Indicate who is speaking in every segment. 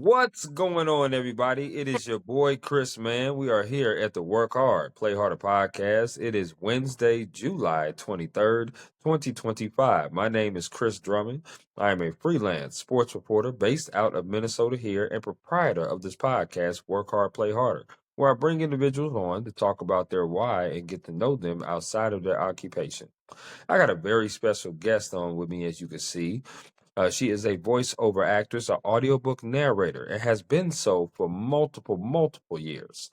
Speaker 1: What's going on, everybody? It is your boy Chris, man. We are here at the Work Hard, Play Harder podcast. It is Wednesday, July 23rd, 2025. My name is Chris Drummond. I am a freelance sports reporter based out of Minnesota here and proprietor of this podcast, Work Hard, Play Harder, where I bring individuals on to talk about their why and get to know them outside of their occupation. I got a very special guest on with me, as you can see. She is a voiceover actress, an audiobook narrator, and has been so for multiple years.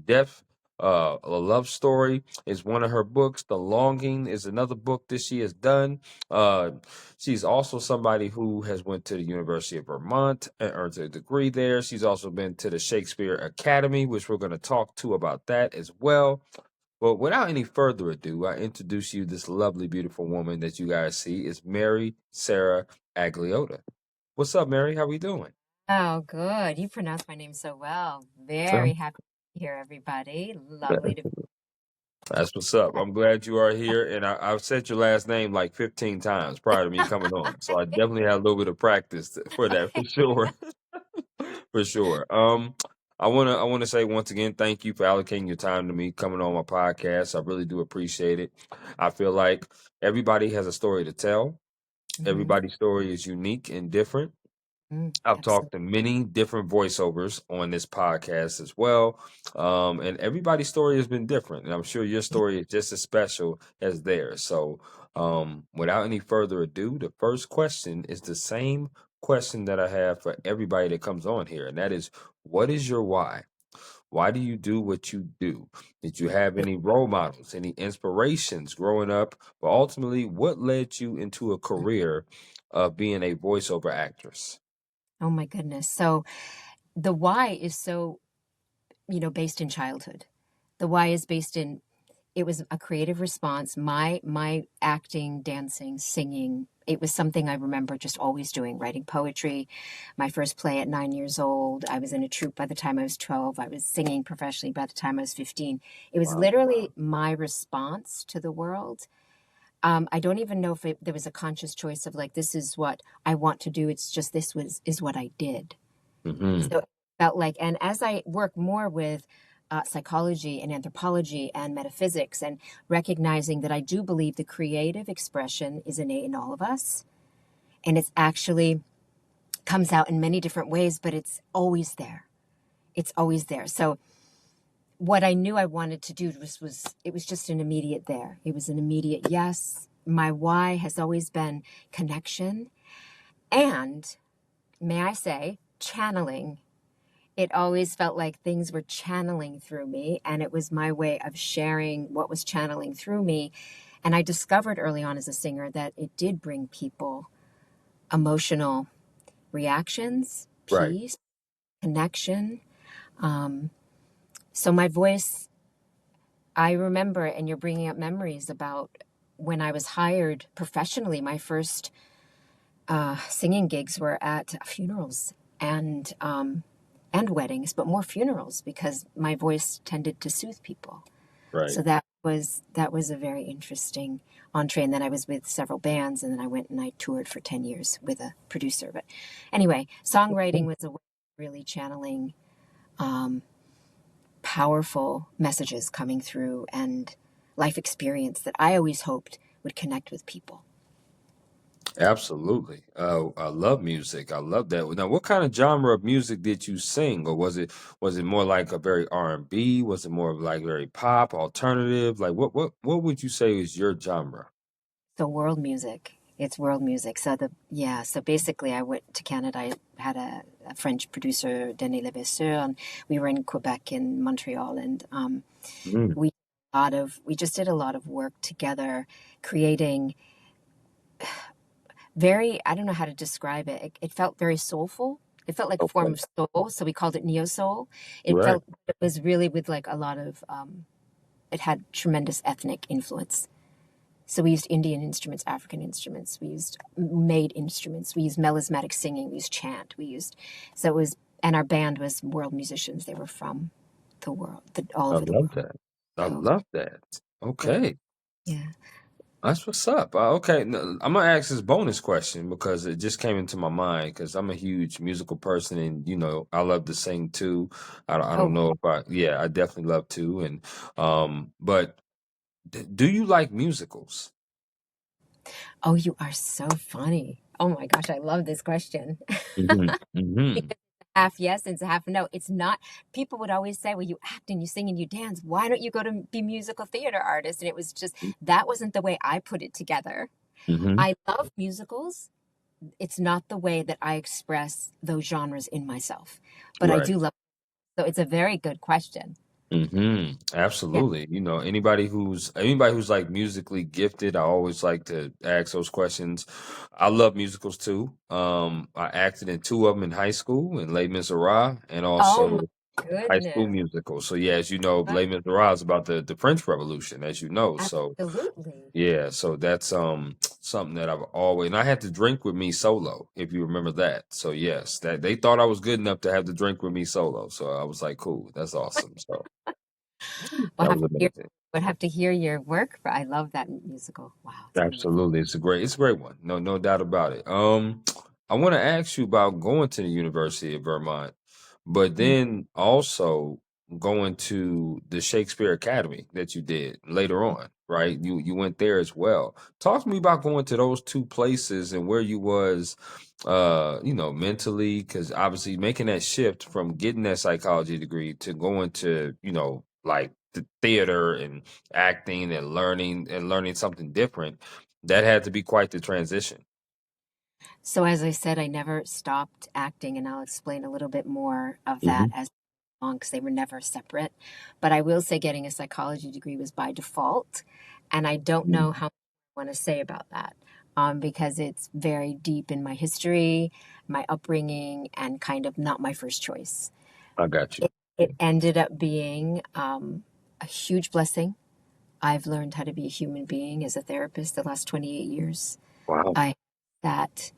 Speaker 1: Death, a Love Story is one of her books. The Longing is another book that she has done. Uh, she's also somebody who has went to the University of Vermont and earned a degree there. She's also been to the Shakespeare Academy, which we're going to talk to about that as well. But without any further ado, I introduce you this lovely, beautiful woman that you guys see is Mary Sarah Agliotta. What's up, Mary? How we doing?
Speaker 2: Oh, good. You pronounced my name so well. Very happy to be here, everybody. Lovely to be.
Speaker 1: That's what's up. I'm glad you are here, and I've said your last name like 15 times prior to me coming on, so I definitely had a little bit of practice for that for sure, for sure. I wanna say once again, thank you for allocating your time to me coming on my podcast. I really do appreciate it. I feel like everybody has a story to tell.
Speaker 2: Mhm,
Speaker 1: Everybody's story is unique and different. I've talked
Speaker 2: absolutely.
Speaker 1: to many different voiceovers on this podcast as well. And everybody's story has been different. And I'm sure your story is just as special as theirs. So, without any further ado, the first question is the same question that I have for everybody that comes on here. And that is, what is your why? Why do you do what you do? Did you have any role models, any inspirations growing up? But ultimately, what led you into a career of being a voiceover actress?
Speaker 2: Oh my goodness. So the why is so, based in childhood. The why is based in it was a creative response. My acting, dancing, singing, it was something I remember just always doing, writing poetry. My first play at 9 years old. I was in a troupe by the time I was 12. I was singing professionally by the time I was 15. It was
Speaker 1: Wow.
Speaker 2: literally my response to the world. I don't even know if there was a conscious choice of like, this is what I want to do. It's just is what I did.
Speaker 1: Hmm.
Speaker 2: So it felt like, and as I work more with psychology and anthropology and metaphysics, and recognizing that I do believe the creative expression is innate in all of us, and it's actually comes out in many different ways, but it's always there. It's always there. So what I knew I wanted to do was it was just an immediate there. It was an immediate yes. My why has always been connection and, may I say, channeling. It always felt like things were channeling through me, and it was my way of sharing what was channeling through me. And I discovered early on as a singer that it did bring people emotional reactions,
Speaker 1: Right.
Speaker 2: peace, connection. Um, so my voice, I remember, and you're bringing up memories about when I was hired professionally. My first singing gigs were at funerals and weddings, but more funerals because my voice tended to soothe people.
Speaker 1: Right.
Speaker 2: So that was a very interesting entree. And then I was with several bands, and then I went and I toured for 10 years with a producer. But anyway, songwriting was a way of really channeling um, powerful messages coming through and life experience that I always hoped would connect with people.
Speaker 1: Absolutely. I love music. I love that. Now, what kind of genre of music did you sing, or was it more like a very R&B? Was it more of like very pop, alternative? Like what would you say is your genre?
Speaker 2: So world music. It's world music. So basically I went to Canada. I had a French producer, Denis Levasseur, and we were in Quebec and Montreal, and
Speaker 1: Mm,
Speaker 2: we just did a lot of work together, creating very, I don't know how to describe it. It felt very soulful. It felt like a form
Speaker 1: okay.
Speaker 2: of soul, so we called it neo soul. It
Speaker 1: Right.
Speaker 2: felt it was really with like a lot of it had tremendous ethnic influence. So we used Indian instruments, African instruments. We used made instruments. We used melismatic singing. We used chant. So it was, and our band was world musicians. They were from all
Speaker 1: I
Speaker 2: over the
Speaker 1: love
Speaker 2: world.
Speaker 1: that. I
Speaker 2: So
Speaker 1: love that.
Speaker 2: yeah,
Speaker 1: Okay.
Speaker 2: yeah.
Speaker 1: That's what's up. Okay, I'm gonna ask this bonus question because it just came into my mind because I'm a huge musical person and I love to sing too. I don't
Speaker 2: Oh,
Speaker 1: know if yeah, I definitely love to. And but do you like musicals?
Speaker 2: oh, you are so funny. Oh my gosh, I love this question.
Speaker 1: Hmm. Hmm.
Speaker 2: Because it's half yes and it's half no. It's not, people would always say, well, you act and you sing and you dance. Why don't you go to be musical theater artist? And it was just, that wasn't the way I put it together.
Speaker 1: Hmm.
Speaker 2: I love musicals. It's not the way that I express those genres in myself, but I
Speaker 1: Right.
Speaker 2: do love. So it's a very good question. Yeah.
Speaker 1: Absolutely. Anybody who's like musically gifted, I always like to ask those questions. I love musicals too. I acted in two of them in high school, in Les Miserables and
Speaker 2: Oh
Speaker 1: also
Speaker 2: my
Speaker 1: High School
Speaker 2: goodness.
Speaker 1: Musical. So yeah, as you know,
Speaker 2: Right.
Speaker 1: Les Miserables is about the French Revolution, as you know. So
Speaker 2: Absolutely.
Speaker 1: yeah, so that's something that I've always, and I had to drink with me solo, if you remember that. So yes, that they thought I was good enough to have to drink with me solo. So I was like, cool, that's awesome. So
Speaker 2: We'll
Speaker 1: that
Speaker 2: have
Speaker 1: was
Speaker 2: to hear,
Speaker 1: amazing.
Speaker 2: we'll have to hear your work. But I love that musical. Wow, it's beautiful.
Speaker 1: Absolutely. It's a great one. No doubt about it. I want to ask you about going to the University of Vermont, but
Speaker 2: Mm.
Speaker 1: then also going to the Shakespeare Academy that you did later on, right? You went there as well. Talk to me about going to those two places and where you was mentally, because obviously making that shift from getting that psychology degree to going to, like the theater and acting and learning something different, that had to be quite the transition.
Speaker 2: So as I said, I never stopped acting, and I'll explain a little bit more of that
Speaker 1: Hmm.
Speaker 2: as long because they were never separate. But I will say getting a psychology degree was by default, and I don't know how much I want to say about that because it's very deep in my history, my upbringing, and kind of not my first choice.
Speaker 1: I got you.
Speaker 2: It ended up being a huge blessing. I've learned how to be a human being as a therapist the last 28 years.
Speaker 1: Wow.
Speaker 2: I that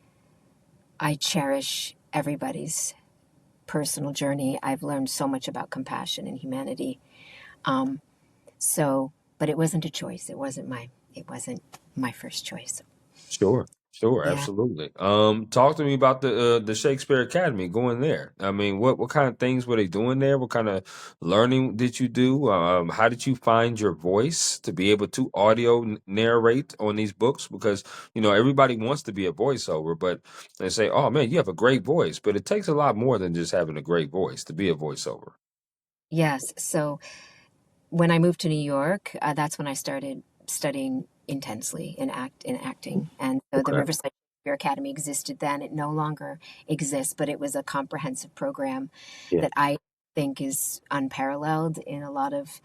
Speaker 2: I cherish everybody's personal journey. I've learned so much about compassion and humanity. Um, so, but it wasn't a choice. It wasn't my first choice.
Speaker 1: Sure, sure,
Speaker 2: Yeah.
Speaker 1: absolutely. Talk to me about the Shakespeare Academy going there. I mean, what kind of things were they doing there? What kind of learning did you do? How did you find your voice to be able to audio narrate on these books? Because everybody wants to be a voiceover, but they say, "Oh man, you have a great voice," but it takes a lot more than just having a great voice to be a voiceover.
Speaker 2: Yes. So when I moved to New York, that's when I started studying intensely in acting. And so the
Speaker 1: Okay.
Speaker 2: Riverside Shakespeare Academy existed then. It no longer exists, but it was a comprehensive program
Speaker 1: Yeah.
Speaker 2: that I think is unparalleled in a lot of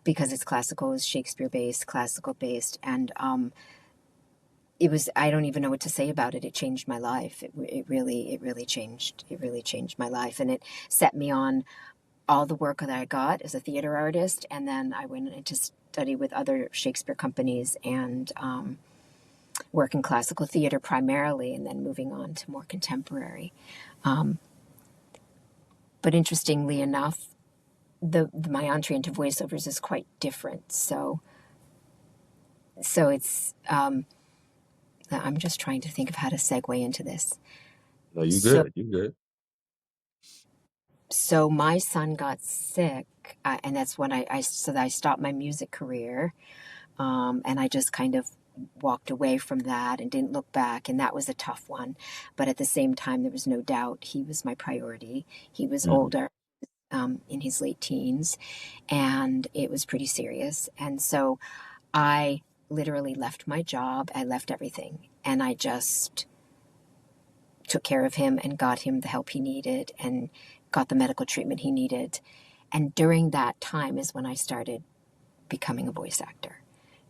Speaker 2: because it's classical, it's Shakespeare based, classical based, and it was I don't even know what to say about it. It changed my life. It really changed my life, and it set me on all the work that I got as a theater artist, and then I went into study with other Shakespeare companies and work in classical theater primarily, and then moving on to more contemporary. Um, but interestingly enough, my entree into voiceovers is quite different. So it's I'm just trying to think of how to segue into this.
Speaker 1: No, you
Speaker 2: So
Speaker 1: good. You good.
Speaker 2: so my son got sick, and that's when I stopped my music career. And I just kind of walked away from that and didn't look back. And that was a tough one. But at the same time, there was no doubt he was my priority. He was
Speaker 1: Mhm.
Speaker 2: older, in his late teens, and it was pretty serious. And so I literally left my job. I left everything. And I just took care of him and got him the help he needed and got the medical treatment he needed. And during that time is when I started becoming a voice actor.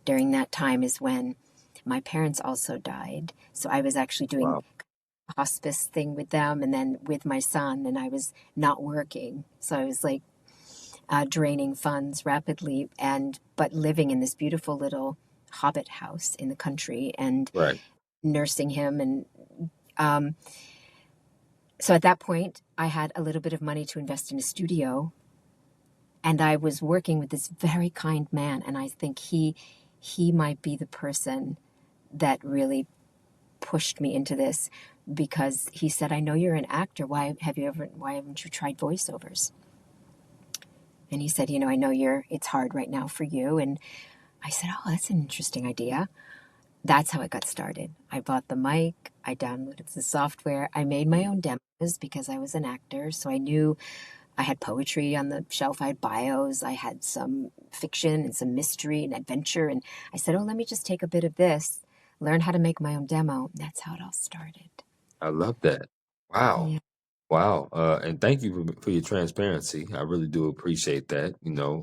Speaker 2: During that time is when my parents also died. So I was actually doing
Speaker 1: Wow.
Speaker 2: a hospice thing with them and then with my son, and I was not working. So I was like draining funds rapidly but living in this beautiful little hobbit house in the country and
Speaker 1: Right.
Speaker 2: nursing him. And um, so at that point, I had a little bit of money to invest in a studio, and I was working with this very kind man, and I think he might be the person that really pushed me into this, because he said, I know you're an actor. Why haven't you tried voiceovers? And he said, I know it's hard right now for you. And I said, oh, that's an interesting idea. That's how it got started. I bought the mic, I downloaded the software, I made my own demos because I was an actor. So I knew I had poetry on the shelf, I had bios, I had some fiction and some mystery and adventure. And I said, oh, let me just take a bit of this, learn how to make my own demo. That's how it all started.
Speaker 1: I love that. Wow.
Speaker 2: Yeah.
Speaker 1: Wow. And thank you for your transparency. I really do appreciate that.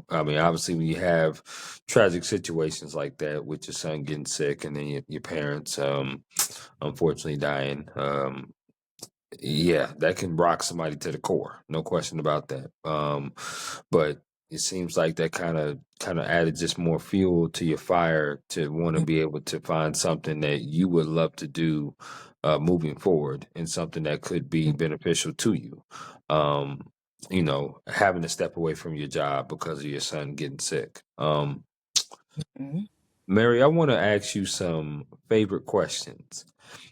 Speaker 1: I mean, obviously, when you have tragic situations like that with your son getting sick and then your parents, unfortunately dying, yeah, that can rock somebody to the core. No question about that. But it seems like that kind of added just more fuel to your fire to want to be able to find something that you would love to do moving forward, and something that could be beneficial to you. Um, having to step away from your job because of your son getting sick.
Speaker 2: Mhm.
Speaker 1: Mary, I want to ask you some favorite questions.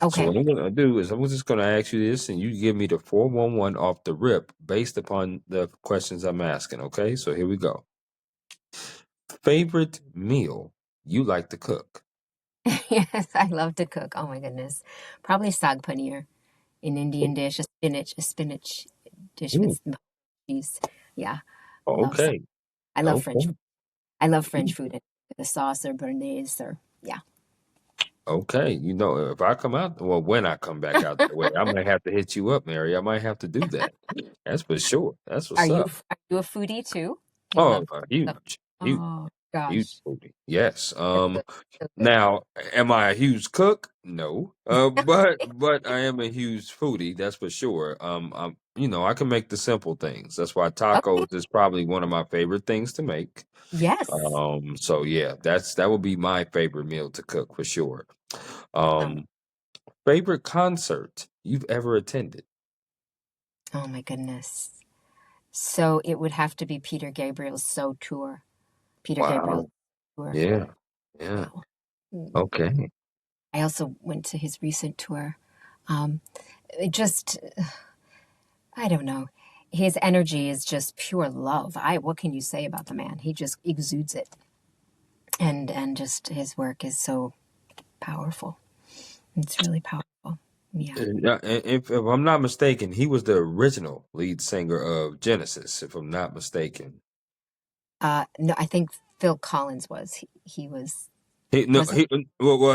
Speaker 1: So
Speaker 2: Okay.
Speaker 1: what I'm gonna do is I'm just gonna ask you this, and you give me the 411 off the rip based upon the questions I'm asking. Okay, so here we go. Favorite meal you like to cook?
Speaker 2: Yes, I love to cook. Oh my goodness. Probably sag paneer, an Indian dish, a spinach dish
Speaker 1: Ooh,
Speaker 2: with cheese. Yeah, love sag.
Speaker 1: okay,
Speaker 2: I love French.
Speaker 1: okay,
Speaker 2: I love French food, with a sauce or béarnaise or yeah.
Speaker 1: okay. If I come out, well, when I come back out that way, I might have to hit you up, Mary. I might have to do that. That's for sure. That's
Speaker 2: Are
Speaker 1: what's
Speaker 2: you
Speaker 1: up.
Speaker 2: are you a foodie too? Do you
Speaker 1: Oh,
Speaker 2: love stuff?
Speaker 1: huge, huge,
Speaker 2: Oh
Speaker 1: huge
Speaker 2: gosh.
Speaker 1: foodie. Yes.
Speaker 2: That's so good.
Speaker 1: Now, am I a huge cook? No. But I am a huge foodie, that's for sure. I can make the simple things. That's why
Speaker 2: Okay.
Speaker 1: tacos is probably one of my favorite things to make.
Speaker 2: Yes.
Speaker 1: So yeah, that would be my favorite meal to cook for sure.
Speaker 2: Um,
Speaker 1: Um, Favorite concert you've ever attended?
Speaker 2: oh my goodness. So it would have to be Peter Gabriel's So Tour. Peter Gabriel's
Speaker 1: Wow.
Speaker 2: tour.
Speaker 1: Yeah. Yeah.
Speaker 2: That one. Mm.
Speaker 1: Okay.
Speaker 2: I also went to his recent tour. Um, it just, I don't know. His energy is just pure love. What can you say about the man? He just exudes it, and just his work is so powerful. It's really powerful. Yeah.
Speaker 1: If I'm not mistaken, he was the original lead singer of Genesis, if I'm not mistaken.
Speaker 2: No, I think Phil Collins was. He was
Speaker 1: He no
Speaker 2: wasn't.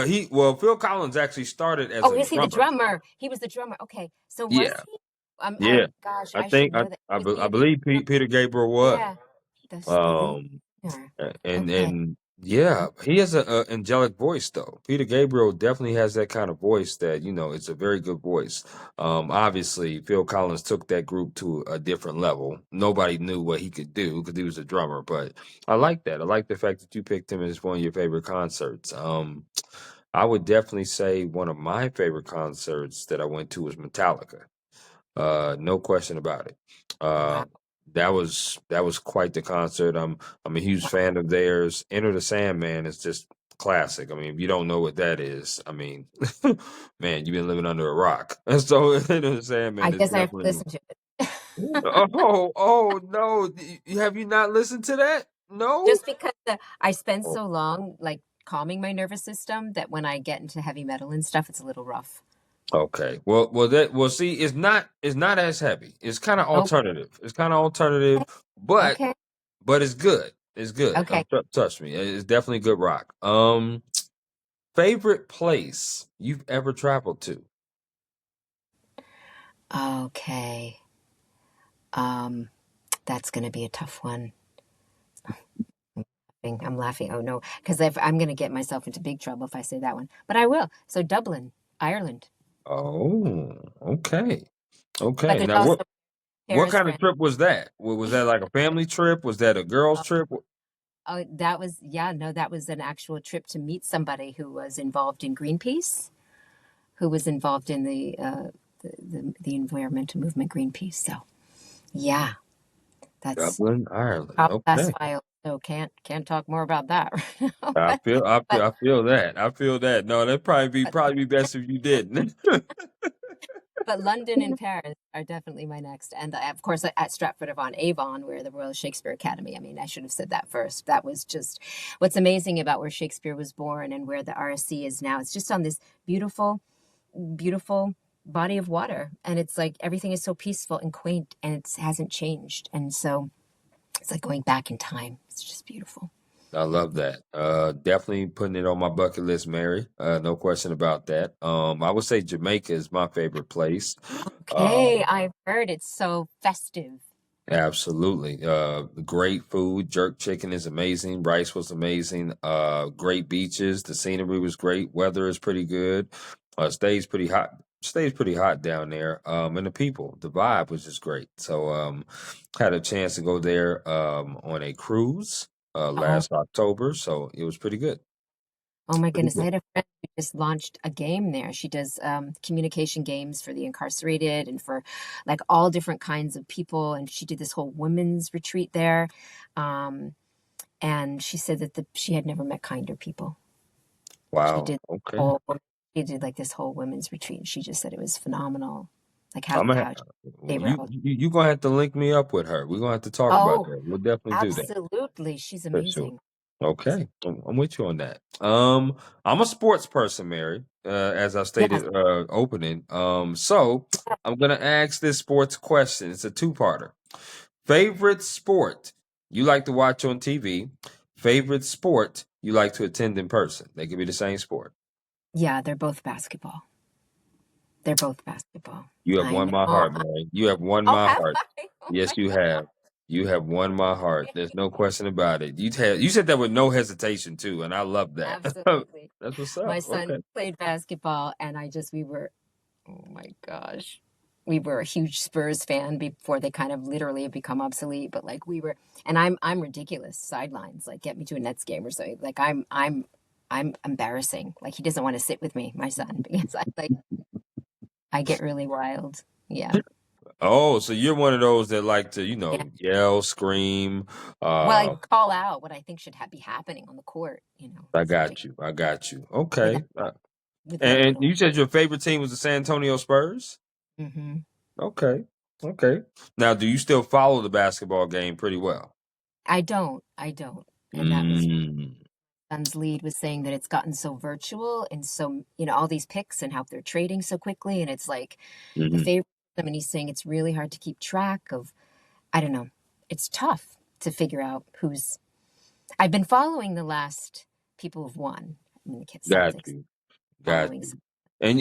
Speaker 1: he Phil Collins actually started as
Speaker 2: Oh,
Speaker 1: a
Speaker 2: is he the
Speaker 1: drummer.
Speaker 2: drummer? He was the drummer. Okay, so was
Speaker 1: Yeah,
Speaker 2: he?
Speaker 1: yeah.
Speaker 2: Gosh,
Speaker 1: I
Speaker 2: I should
Speaker 1: think
Speaker 2: know that. Was
Speaker 1: I
Speaker 2: he the
Speaker 1: believe Peter Gabriel was.
Speaker 2: yeah, the lead
Speaker 1: Um,
Speaker 2: singer? Okay.
Speaker 1: and yeah, he has a angelic voice though. Peter Gabriel definitely has that kind of voice that it's a very good voice. Obviously, Phil Collins took that group to a different level. Nobody knew what he could do because he was a drummer. But I like that. I like the fact that you picked him as one of your favorite concerts. I would definitely say one of my favorite concerts that I went to was Metallica. No question about it. Uh,
Speaker 2: Wow.
Speaker 1: that was quite the concert. I'm a huge fan of theirs. Enter the Sandman is just classic. I mean, if you don't know what that is, I mean, man, you've been living under a rock. And so Enter the
Speaker 2: I
Speaker 1: Sandman is
Speaker 2: guess I have to
Speaker 1: definitely.
Speaker 2: listen to it.
Speaker 1: Oh no! Have you not listened to that? No.
Speaker 2: Just because I spend
Speaker 1: Oh,
Speaker 2: so long like calming my nervous system that when I get into heavy metal and stuff, it's a little rough.
Speaker 1: okay. See, it's not as heavy. It's kind of
Speaker 2: Okay.
Speaker 1: alternative. It's kind of alternative, but
Speaker 2: Okay.
Speaker 1: But it's good. It's good.
Speaker 2: Okay.
Speaker 1: Trust me. It's definitely good rock. Favorite place you've ever traveled to?
Speaker 2: Okay. Um, that's going to be a tough one. I'm laughing. Oh no, because if I'm going to get myself into big trouble if I say that one, but I will. So Dublin, Ireland,
Speaker 1: Oh, okay.
Speaker 2: but
Speaker 1: Okay.
Speaker 2: there's
Speaker 1: Now
Speaker 2: also
Speaker 1: what
Speaker 2: Paris,
Speaker 1: kind of
Speaker 2: France.
Speaker 1: trip was that? Was that like a family trip? Was that a girls
Speaker 2: Oh,
Speaker 1: trip?
Speaker 2: oh, that was yeah. No, that was an actual trip to meet somebody who was involved in Greenpeace, who was involved in the environmental movement Greenpeace. So yeah, that's
Speaker 1: Dublin, Ireland.
Speaker 2: top class
Speaker 1: Okay.
Speaker 2: file. So can't talk more about that right now.
Speaker 1: I feel, I feel,
Speaker 2: But
Speaker 1: I feel that. I feel that. No, that'd probably be best if you didn't.
Speaker 2: but London and Paris are definitely my next. And of course, at Stratford-upon-Avon, where the Royal Shakespeare Academy. I mean, I should have said that first. That was just what's amazing about where Shakespeare was born and where the RSC is now. It's just on this beautiful, beautiful body of water. And it's like everything is so peaceful and quaint and it hasn't changed. And so it's like going back in time. It's just beautiful.
Speaker 1: I love that. Definitely putting it on my bucket list, Mary. No question about that. I would say Jamaica is my favorite place.
Speaker 2: Okay, I've heard it's so festive.
Speaker 1: Absolutely. Great food. Jerk chicken is amazing. Rice was amazing. Great beaches. The scenery was great. Weather is pretty good. Stays pretty hot. Stays pretty hot down there. And the people, the vibe was just great. So, had a chance to go there, on a cruise,
Speaker 2: Oh,
Speaker 1: last October. So it was pretty good.
Speaker 2: oh my
Speaker 1: Pretty
Speaker 2: goodness. I
Speaker 1: good.
Speaker 2: had a friend who just launched a game there. She does communication games for the incarcerated and for like all different kinds of people. And she did this whole women's retreat there. Um, and she said that she had never met kinder people. She
Speaker 1: Wow.
Speaker 2: did
Speaker 1: Okay.
Speaker 2: whole she did like this whole women's retreat. And she just said it was phenomenal. Like
Speaker 1: I'm gonna
Speaker 2: how
Speaker 1: well,
Speaker 2: they were all.
Speaker 1: you gonna have to link me up with her. We're gonna have to talk about
Speaker 2: Oh,
Speaker 1: that. We'll definitely do that.
Speaker 2: absolutely. She's
Speaker 1: For sure.
Speaker 2: amazing. She's
Speaker 1: Okay, I'm with you on that. I'm a sports person, Mary, as I
Speaker 2: yes.
Speaker 1: stated opening. So I'm gonna ask this sports question. It's a two-parter. Favorite sport you like to watch on TV? Favorite sport you like to attend in person? They could be the same sport.
Speaker 2: Yeah, they're both basketball. They're both basketball.
Speaker 1: You have
Speaker 2: I
Speaker 1: won my
Speaker 2: know.
Speaker 1: heart, Mary. You have won
Speaker 2: Oh,
Speaker 1: my
Speaker 2: have
Speaker 1: heart.
Speaker 2: I? Oh
Speaker 1: Yes,
Speaker 2: my
Speaker 1: you have. You have won my heart. There's no question about it. You said that with no hesitation too, and I love that.
Speaker 2: Absolutely.
Speaker 1: That's what's
Speaker 2: My
Speaker 1: up.
Speaker 2: son
Speaker 1: Okay.
Speaker 2: played basketball, and we were, oh my gosh, we were a huge Spurs fan before they kind of literally have become obsolete. But like we were, and I'm ridiculous sidelines. Like get me to a Nets game or something. Like I'm embarrassing. Like he doesn't want to sit with me, my son, because I get really wild. Yeah,
Speaker 1: Oh, so you're one of those that like to,
Speaker 2: yeah.
Speaker 1: yell, scream.
Speaker 2: Well, I
Speaker 1: Uh,
Speaker 2: call out what I think should be happening on the court.
Speaker 1: I
Speaker 2: So to,
Speaker 1: got you. I got you.
Speaker 2: without
Speaker 1: Okay.
Speaker 2: without
Speaker 1: And
Speaker 2: yelling.
Speaker 1: you said your favorite team was the San Antonio Spurs?
Speaker 2: Hmm.
Speaker 1: Okay. Okay. Now, do you still follow the basketball game pretty well?
Speaker 2: I don't. And that was
Speaker 1: Mm.
Speaker 2: son's lead was saying that it's gotten so virtual and so, all these picks and how they're trading so quickly. And it's like the
Speaker 1: Hmm.
Speaker 2: favorite, I mean, he's saying it's really hard to keep track of, I don't know. It's tough to figure out I've been following the last people who've won. I mean, the
Speaker 1: Got
Speaker 2: Celtics
Speaker 1: you. Got
Speaker 2: following.
Speaker 1: you. And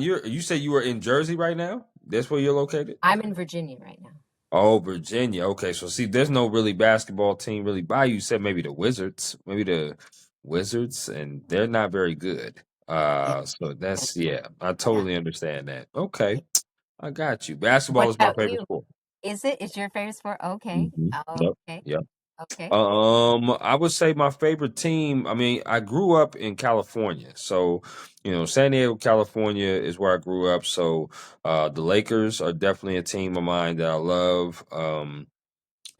Speaker 1: you say you are in Jersey right now? That's where you're located?
Speaker 2: I'm in Virginia right now.
Speaker 1: Oh, Virginia. Okay, so see, there's no really basketball team really by you. You said maybe the Wizards, and they're not very good.
Speaker 2: Yeah.
Speaker 1: So
Speaker 2: That's,
Speaker 1: yeah, I
Speaker 2: yeah.
Speaker 1: totally understand that. Okay, I got you. Basketball
Speaker 2: What
Speaker 1: is my
Speaker 2: about
Speaker 1: favorite
Speaker 2: you?
Speaker 1: sport.
Speaker 2: Is your favorite sport? Okay.
Speaker 1: Yep.
Speaker 2: Okay.
Speaker 1: Yep.
Speaker 2: Okay.
Speaker 1: I would say my favorite team. I mean, I grew up in California, so San Diego, California is where I grew up. So, the Lakers are definitely a team of mine that I love.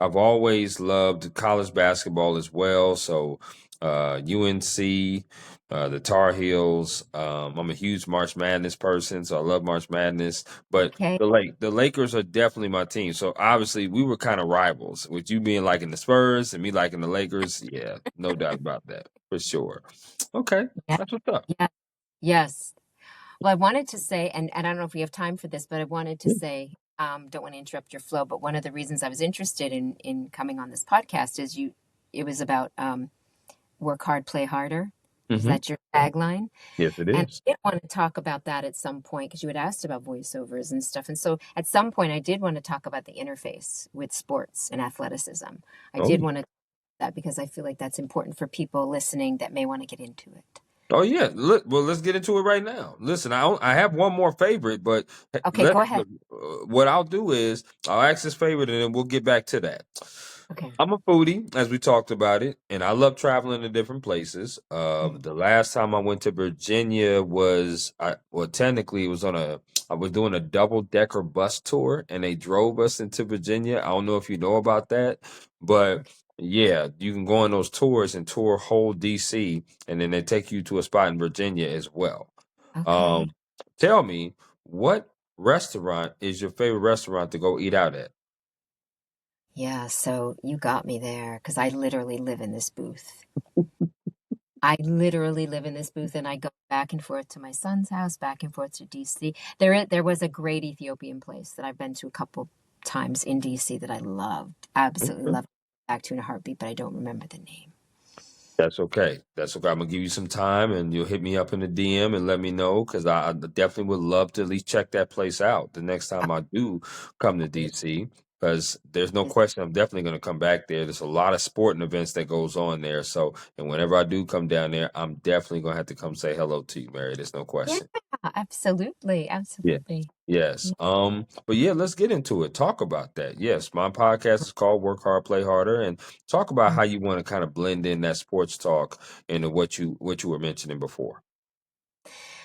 Speaker 1: I've always loved college basketball as well. So, UNC, the Tar Heels. I'm a huge March Madness person, so I love March Madness. But
Speaker 2: Okay.
Speaker 1: the Lakers are definitely my team. So obviously we were kind of rivals, with you being liking the Spurs and me liking the Lakers. Yeah, no doubt about that for sure. Okay,
Speaker 2: Yeah.
Speaker 1: that's what's up.
Speaker 2: Yeah. Yes. Well, I wanted to say, and I don't know if we have time for this, but I wanted to
Speaker 1: Yeah.
Speaker 2: say, don't want to interrupt your flow, but one of the reasons I was interested in coming on this podcast is it was about work hard, play harder. Is
Speaker 1: Hmm.
Speaker 2: that your tagline?
Speaker 1: Yes, it
Speaker 2: And
Speaker 1: is.
Speaker 2: I did want to talk about that at some point because you had asked about voiceovers and stuff. And so at some point, I did want to talk about the interface with sports and athleticism. I
Speaker 1: Oh,
Speaker 2: did want to that because I feel like that's important for people listening that may want to get into it.
Speaker 1: oh yeah. Look, well, let's get into it right now. Listen, I have one more favorite, but
Speaker 2: Okay, go ahead.
Speaker 1: what I'll do is I'll ask this favorite, and then we'll get back to that.
Speaker 2: Okay.
Speaker 1: I'm a foodie, as we talked about it, and I love traveling to different places.
Speaker 2: Mhm.
Speaker 1: The last time I went to Virginia well, technically it was I was doing a double decker bus tour, and they drove us into Virginia. I don't know if you know about that, but
Speaker 2: Okay.
Speaker 1: Yeah, you can go on those tours and tour whole DC, and then they take you to a spot in Virginia as well.
Speaker 2: Okay.
Speaker 1: Um, Tell me, what restaurant is your favorite restaurant to go eat out at?
Speaker 2: Yeah, so you got me there because I literally live in this booth. I literally live in this booth and I go back and forth to my son's house, back and forth to DC. There was a great Ethiopian place that I've been to a couple times in DC that I loved, absolutely
Speaker 1: Okay.
Speaker 2: loved. Back to in a heartbeat, but I don't remember the name.
Speaker 1: That's okay. That's okay. I'm gonna give you some time, and you'll hit me up in the DM and let me know because I definitely would love to at least check that place out the next time I do come to
Speaker 2: I-
Speaker 1: DC. Because there's no question, I'm definitely gonna come back there. There's a lot of sporting events that goes on there. So, and whenever I do come down there, I'm definitely gonna have to come say hello to you, Mary. There's no
Speaker 2: Yeah,
Speaker 1: question.
Speaker 2: absolutely,
Speaker 1: Yeah.
Speaker 2: absolutely.
Speaker 1: Yes. But yeah, let's get into it. Talk about that. Yes, my podcast is called Work Hard, Play Harder, and talk about
Speaker 2: Yeah.
Speaker 1: how you want to kind of blend in that sports talk into what you were mentioning before.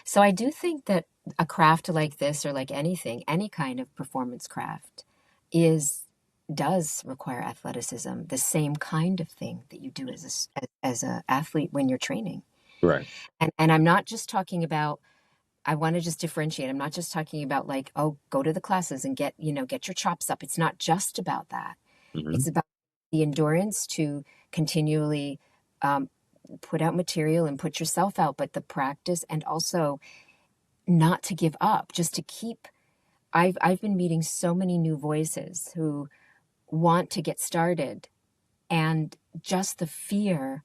Speaker 2: So I do think that a craft like this, or like anything, any kind of performance craft, is does require athleticism, the same kind of thing that you do as as a athlete when you're training.
Speaker 1: Right.
Speaker 2: And I'm not just talking about. I want to just differentiate. I'm not just talking about like, oh, go to the classes and get, get your chops up. It's not just about that.
Speaker 1: Hmm.
Speaker 2: It's about the endurance to continually um, put out material and put yourself out, but the practice and also not to give up, just to keep. I've been meeting so many new voices who want to get started, and just the fear,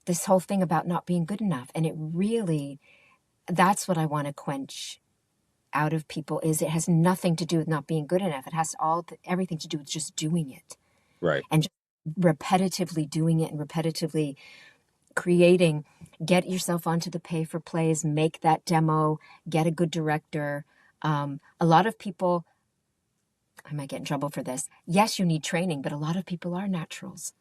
Speaker 2: this whole thing about not being good enough, and it really, that's what I want to quench out of people. Is it has nothing to do with not being good enough. It has everything to do with just doing it,
Speaker 1: Right.
Speaker 2: and just repetitively doing it and repetitively creating. Get yourself onto the pay for plays, make that demo, get a good director. A lot of people, I might get in trouble for this. Yes, you need training, but a lot of people are naturals.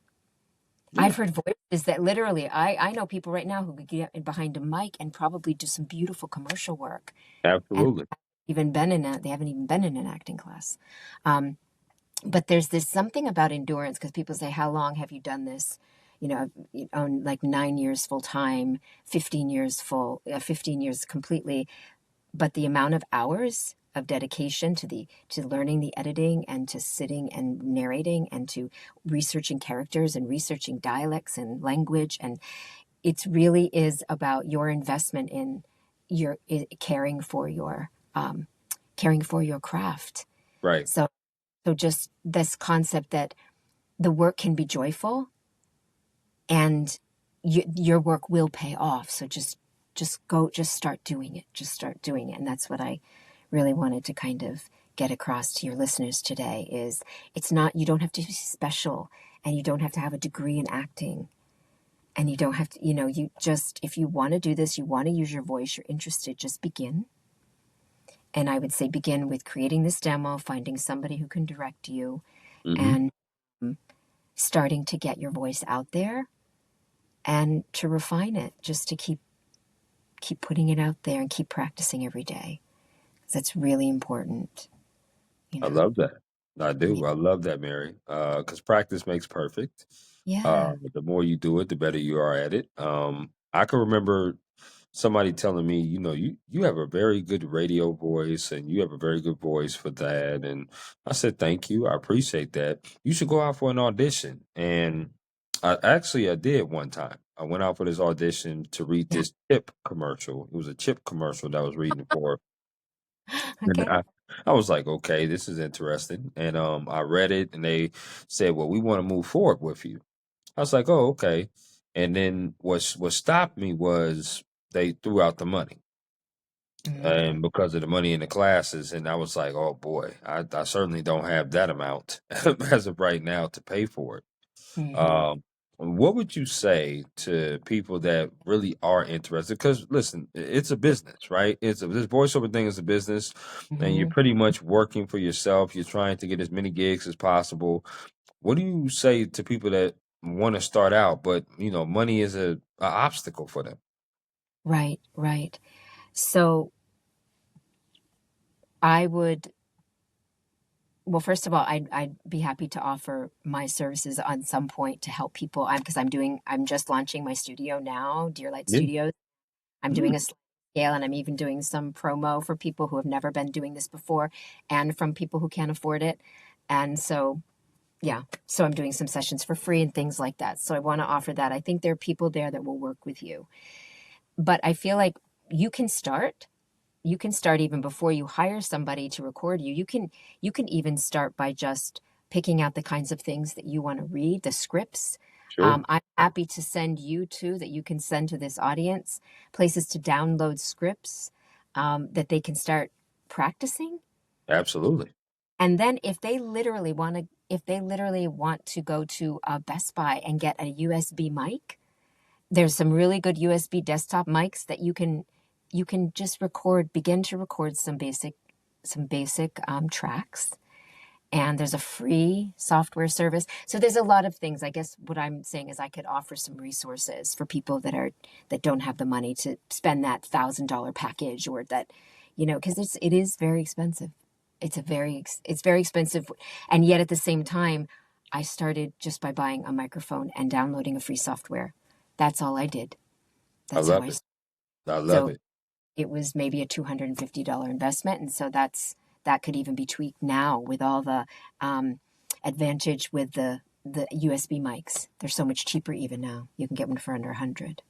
Speaker 1: Yeah.
Speaker 2: I've heard voices that literally, I know people right now who could get behind a mic and probably do some beautiful commercial work, and
Speaker 1: Absolutely.
Speaker 2: they haven't even been in an acting class. Um, but there's this something about endurance, because people say, how long have you done this? On like 9 years full time, 15 years 15 years completely. But the amount of hours of dedication to learning the editing and to sitting and narrating and to researching characters and researching dialects and language, and it really is about your investment in your caring for your craft.
Speaker 1: Right.
Speaker 2: So just this concept that the work can be joyful, and your work will pay off. So just start doing it. Just start doing it. And that's what I really wanted to kind of get across to your listeners today. Is it's not, you don't have to be special, and you don't have to have a degree in acting, and you don't have to, you just, if you want to do this, you want to use your voice, you're interested, just begin. And I would say begin with creating this demo, finding somebody who can direct you,
Speaker 1: Hmm.
Speaker 2: and starting to get your voice out there and to refine it, just to keep putting it out there and keep practicing every day. That's really important, you
Speaker 1: I
Speaker 2: know.
Speaker 1: love that. I do. I love that, Mary. Because practice makes perfect.
Speaker 2: Yeah.
Speaker 1: The more you do it, the better you are at it. I can remember somebody telling me, you have a very good radio voice and you have a very good voice for that. And I said, thank you. I appreciate that. You should go out for an audition. And I did one time. I went out for this audition to read
Speaker 2: Yeah.
Speaker 1: this chip commercial. It was a chip commercial that I was reading for. And
Speaker 2: Okay.
Speaker 1: I was like, okay, this is interesting. And I read it and they said, well, we want to move forward with you. I was like, "Oh, okay." And then what stopped me was they threw out the money,
Speaker 2: Mm-hmm.
Speaker 1: and because of the money in the classes, and I was like, "Oh boy, I certainly don't have that amount as of right now to pay for it."
Speaker 2: Mm-hmm.
Speaker 1: Um, what would you say to people that really are interested? Because listen, it's a business, right? This voiceover thing is a business, and you're
Speaker 2: Mm-hmm.
Speaker 1: pretty much working for yourself. You're trying to get as many gigs as possible. What do you say to people that want to start out, but money is a obstacle for them?
Speaker 2: Right, right. So I would Well, first of all, I'd be happy to offer my services on some point to help people. Because I'm just launching my studio now, Dear Light
Speaker 1: Yeah.
Speaker 2: Studios. I'm doing
Speaker 1: Mm.
Speaker 2: a sliding scale, and I'm even doing some promo for people who have never been doing this before, and from people who can't afford it. And so, yeah, so I'm doing some sessions for free and things like that. So I want to offer that. I think there are people there that will work with you, but I feel like you can start. You can start even before you hire somebody to record you. You can even start by just picking out the kinds of things that you want to read, the scripts.
Speaker 1: Sure.
Speaker 2: I'm happy to send you to that you can send to this audience places to download scripts that they can start practicing.
Speaker 1: Absolutely.
Speaker 2: And then if they literally want to go to a Best Buy and get a USB mic, there's some really good USB desktop mics that you can just begin to record some basic tracks. And there's a free software service. So there's a lot of things. I guess what I'm saying is I could offer some resources for people that don't have the money to spend that $1,000 package, or that, because it is very expensive. It's very expensive, and yet at the same time, I started just by buying a microphone and downloading a free software. That's all I did.
Speaker 1: I
Speaker 2: That's how
Speaker 1: love
Speaker 2: I.
Speaker 1: it. I love
Speaker 2: So
Speaker 1: it.
Speaker 2: it was maybe a $250 investment, and so that could even be tweaked now with all the um, advantage with the USB mics. They're so much cheaper even now. You can get one for under 100.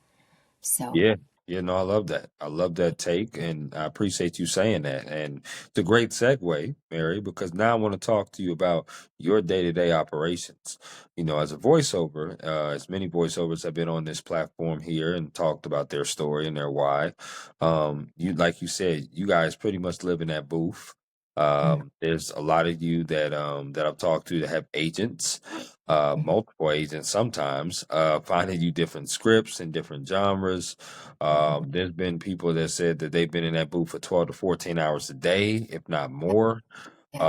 Speaker 2: So
Speaker 1: Yeah. Yeah, no, I love that. I love that take, and I appreciate you saying that. And it's a great segue, Mary, because now I want to talk to you about your day-to-day operations. As a voiceover, as many voiceovers have been on this platform here and talked about their story and their why. Like you said, you guys pretty much live in that booth.
Speaker 2: mhm,
Speaker 1: There's a lot of you that I've talked to that have agents,
Speaker 2: mhm,
Speaker 1: multiple agents sometimes, finding you different scripts and different genres. There's been people that said that they've been in that booth for 12 to 14 hours a day, if not more.
Speaker 2: yeah.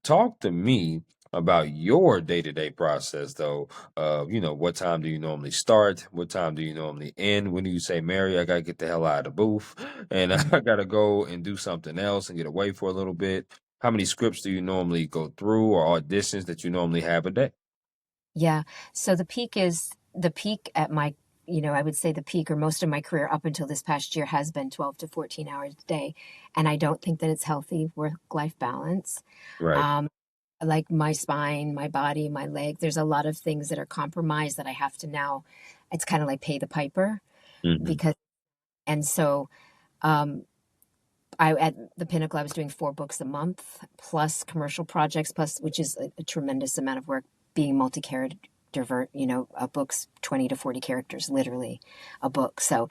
Speaker 1: Talk to me about your day-to-day process, though. What time do you normally start? What time do you normally end? When do you say, Mary, I gotta get the hell out of the booth and I gotta go and do something else and get away for a little bit? How many scripts do you normally go through or auditions that you normally have a day?
Speaker 2: Yeah. So the peak at I would say the peak or most of my career up until this past year has been 12 to 14 hours a day. And I don't think that it's healthy work-life balance.
Speaker 1: Right.
Speaker 2: Um, like my spine, my body, my leg, there's a lot of things that are compromised that I have to now, it's kind of like pay the piper
Speaker 1: Hmm.
Speaker 2: because, and so, um, at the Pinnacle, I was doing 4 books a month, plus commercial projects, plus which is a tremendous amount of work. Being multi-character, a book's 20 to 40 characters, literally, a book. So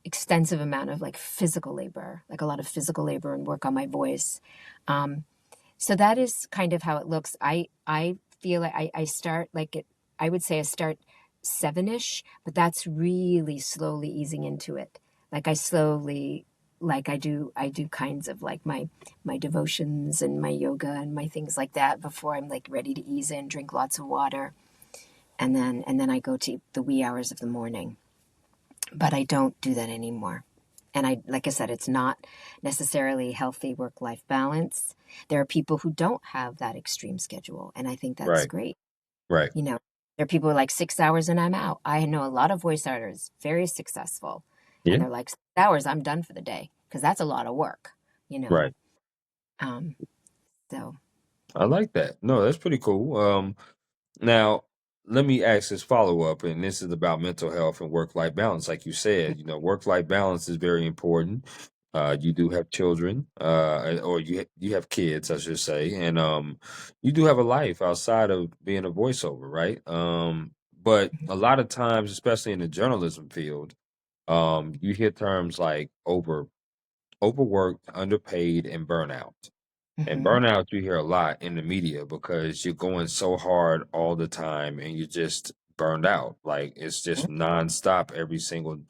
Speaker 2: extensive amount of like physical labor, like a lot of physical labor and work on my voice. Um, so that is kind of how it looks. I feel like I start like it. I would say I start 7ish, but that's really slowly easing into it. Like I slowly, like I do kinds of like my devotions and my yoga and my things like that before I'm like ready to ease in, drink lots of water, and then I go to the wee hours of the morning. But I don't do that anymore. And like I said, it's not necessarily healthy work life balance. There are people who don't have that extreme schedule, and I think that's
Speaker 1: Right.
Speaker 2: great.
Speaker 1: Right.
Speaker 2: You know, there are people who are like 6 hours and I'm out. I know a lot of voice artists, very successful, and
Speaker 1: Yeah.
Speaker 2: they're like 6 hours, I'm done for the day because that's a lot of work, you know.
Speaker 1: Right.
Speaker 2: Um, so
Speaker 1: I like that. No, that's pretty cool. Now, let me ask this follow up, and this is about mental health and work life balance. Like you said, work life balance is very important. You do have children, or you have kids, I should say, and you do have a life outside of being a voiceover, right? But a lot of times, especially in the journalism field, you hear terms like overworked, underpaid, and burnout. And
Speaker 2: mhm,
Speaker 1: burnout, you hear a lot in the media because you're going so hard all the time and you're just burned out. Like it's just nonstop every single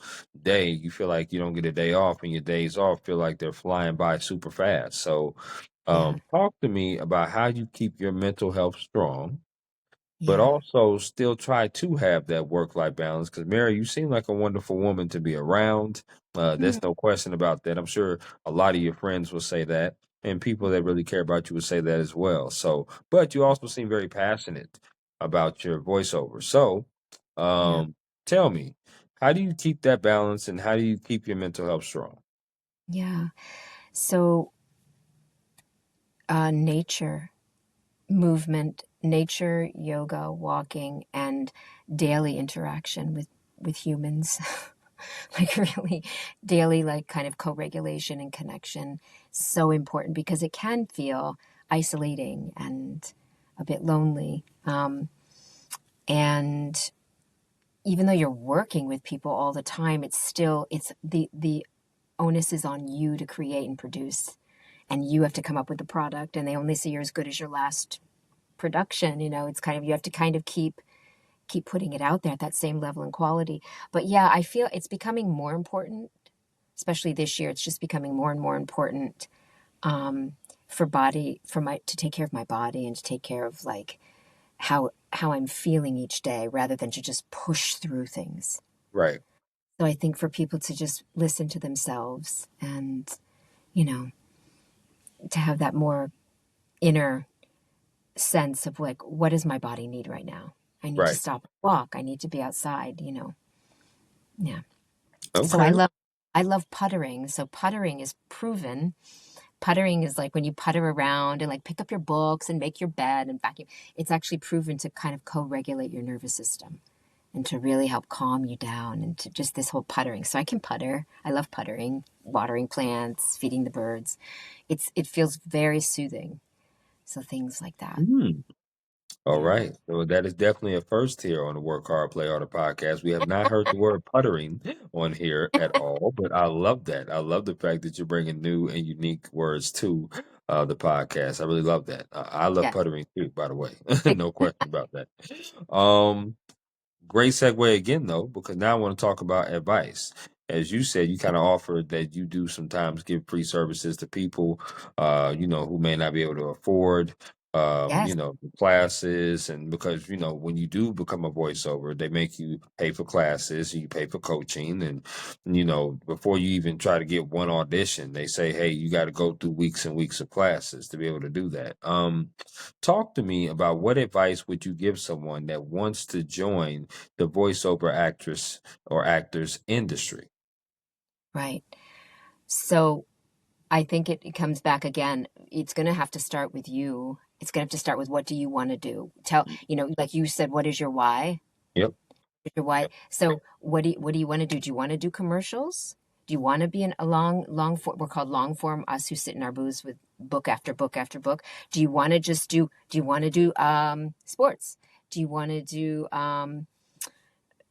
Speaker 1: day. You feel like you don't get a day off, and your days off feel like they're flying by super fast. So,
Speaker 2: yeah,
Speaker 1: talk to me about how you keep your mental health strong, but
Speaker 2: yeah.
Speaker 1: also still try to have that work life balance. Because, Mary, you seem like a wonderful woman to be around.
Speaker 2: Mm,
Speaker 1: There's no question about that. I'm sure a lot of your friends will say that. and people that really care about you would say that as well. So, but you also seem very passionate about your voiceover. So,
Speaker 2: Yeah.
Speaker 1: um, tell me, how do you keep that balance and how do you keep your mental health strong?
Speaker 2: Yeah. So, nature, movement, nature, yoga, walking, and daily interaction with humans. Like really daily, like kind of co-regulation and connection, so important because it can feel isolating and a bit lonely. And even though you're working with people all the time, it's the onus is on you to create and produce, and you have to come up with the product, and they only see you're as good as your last production. It's kind of, you have to kind of keep putting it out there at that same level and quality. But yeah, I feel it's becoming more important, especially this year. It's just becoming more and more important, for my to take care of my body and to take care of like how I'm feeling each day rather than to just push through things.
Speaker 1: Right,
Speaker 2: So I think for people to just listen to themselves and, you know, to have that more inner sense of like, what does my body need right now? I need to
Speaker 1: right.
Speaker 2: stop and walk. I need to be outside. Yeah. So
Speaker 1: Okay.
Speaker 2: I love puttering. So puttering is proven. Puttering is like when you putter around and like pick up your books and make your bed and vacuum. It's actually proven to kind of co-regulate your nervous system and to really help calm you down and to just this whole puttering. So I can putter. I love puttering, watering plants, feeding the birds. It feels very soothing. So things like that.
Speaker 1: Mm. All
Speaker 2: Yeah.
Speaker 1: right. So that is definitely a first here on the Work Hard, Play Harder podcast. We have not heard the word puttering on here at all, but I love that. I love the fact that you're bringing new and unique words to the podcast. I really love that. I love
Speaker 2: Yes.
Speaker 1: puttering too, by the way. No question about that. Um, Great segue again, though, because now I want to talk about advice. As you said, you kind of offered that you do sometimes give free services to people, who may not be able to afford,
Speaker 2: Yes.
Speaker 1: the classes. And because, when you do become a voiceover, they make you pay for classes, you pay for coaching. And, before you even try to get one audition, they say, hey, you got to go through weeks and weeks of classes to be able to do that. Talk to me about what advice would you give someone that wants to join the voiceover actress or actors industry?
Speaker 2: Right. So I think it comes back again. It's going to have to start with you. It's going to have to start with what do you want to do? Like you said, what is your why?
Speaker 1: Yep.
Speaker 2: Your why.
Speaker 1: Yep.
Speaker 2: So what do you want to do? Do you want to do commercials? Do you want to be in a long form? We're called long form. Us who sit in our booths with book after book after book. Do you want to just do? Do you want to do sports? Do you want to do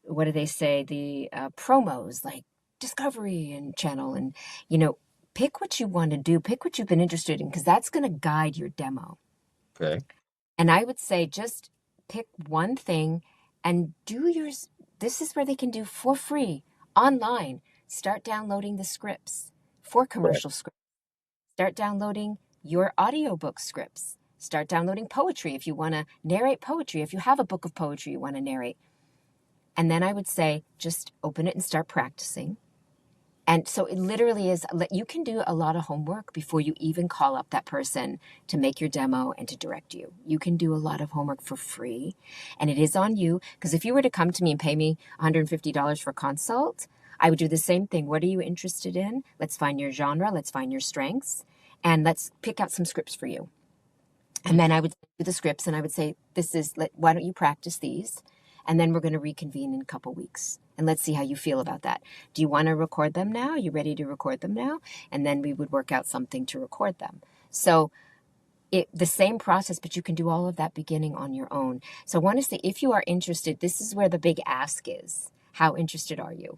Speaker 2: what do they say? The promos like Discovery and Channel and you know pick what you want to do. Pick what you've been interested in because that's going to guide your demo.
Speaker 1: Okay.
Speaker 2: And I would say just pick one thing and do yours. This is where they can do for free online. Start downloading the scripts for
Speaker 1: Right.
Speaker 2: commercial scripts. Start downloading your audiobook scripts. Start downloading poetry if you want to narrate poetry. If you have a book of poetry you want to narrate. And then I would say just open it and start practicing. And so it literally is, you can do a lot of homework before you even call up that person to make your demo and to direct you. You can do a lot of homework for free. And it is on you. Because if you were to come to me and pay me $150 for a consult, I would do the same thing. What are you interested in? Let's find your genre. Let's find your strengths. And let's pick out some scripts for you. And then I would do the scripts and I would say, why don't you practice these? And then we're going to reconvene in a couple weeks. And let's see how you feel about that. Do you want to record them now? Are you ready to record them now? And then we would work out something to record them. So the same process, but you can do all of that beginning on your own. So I want to say, if you are interested, this is where the big ask is. How interested are you?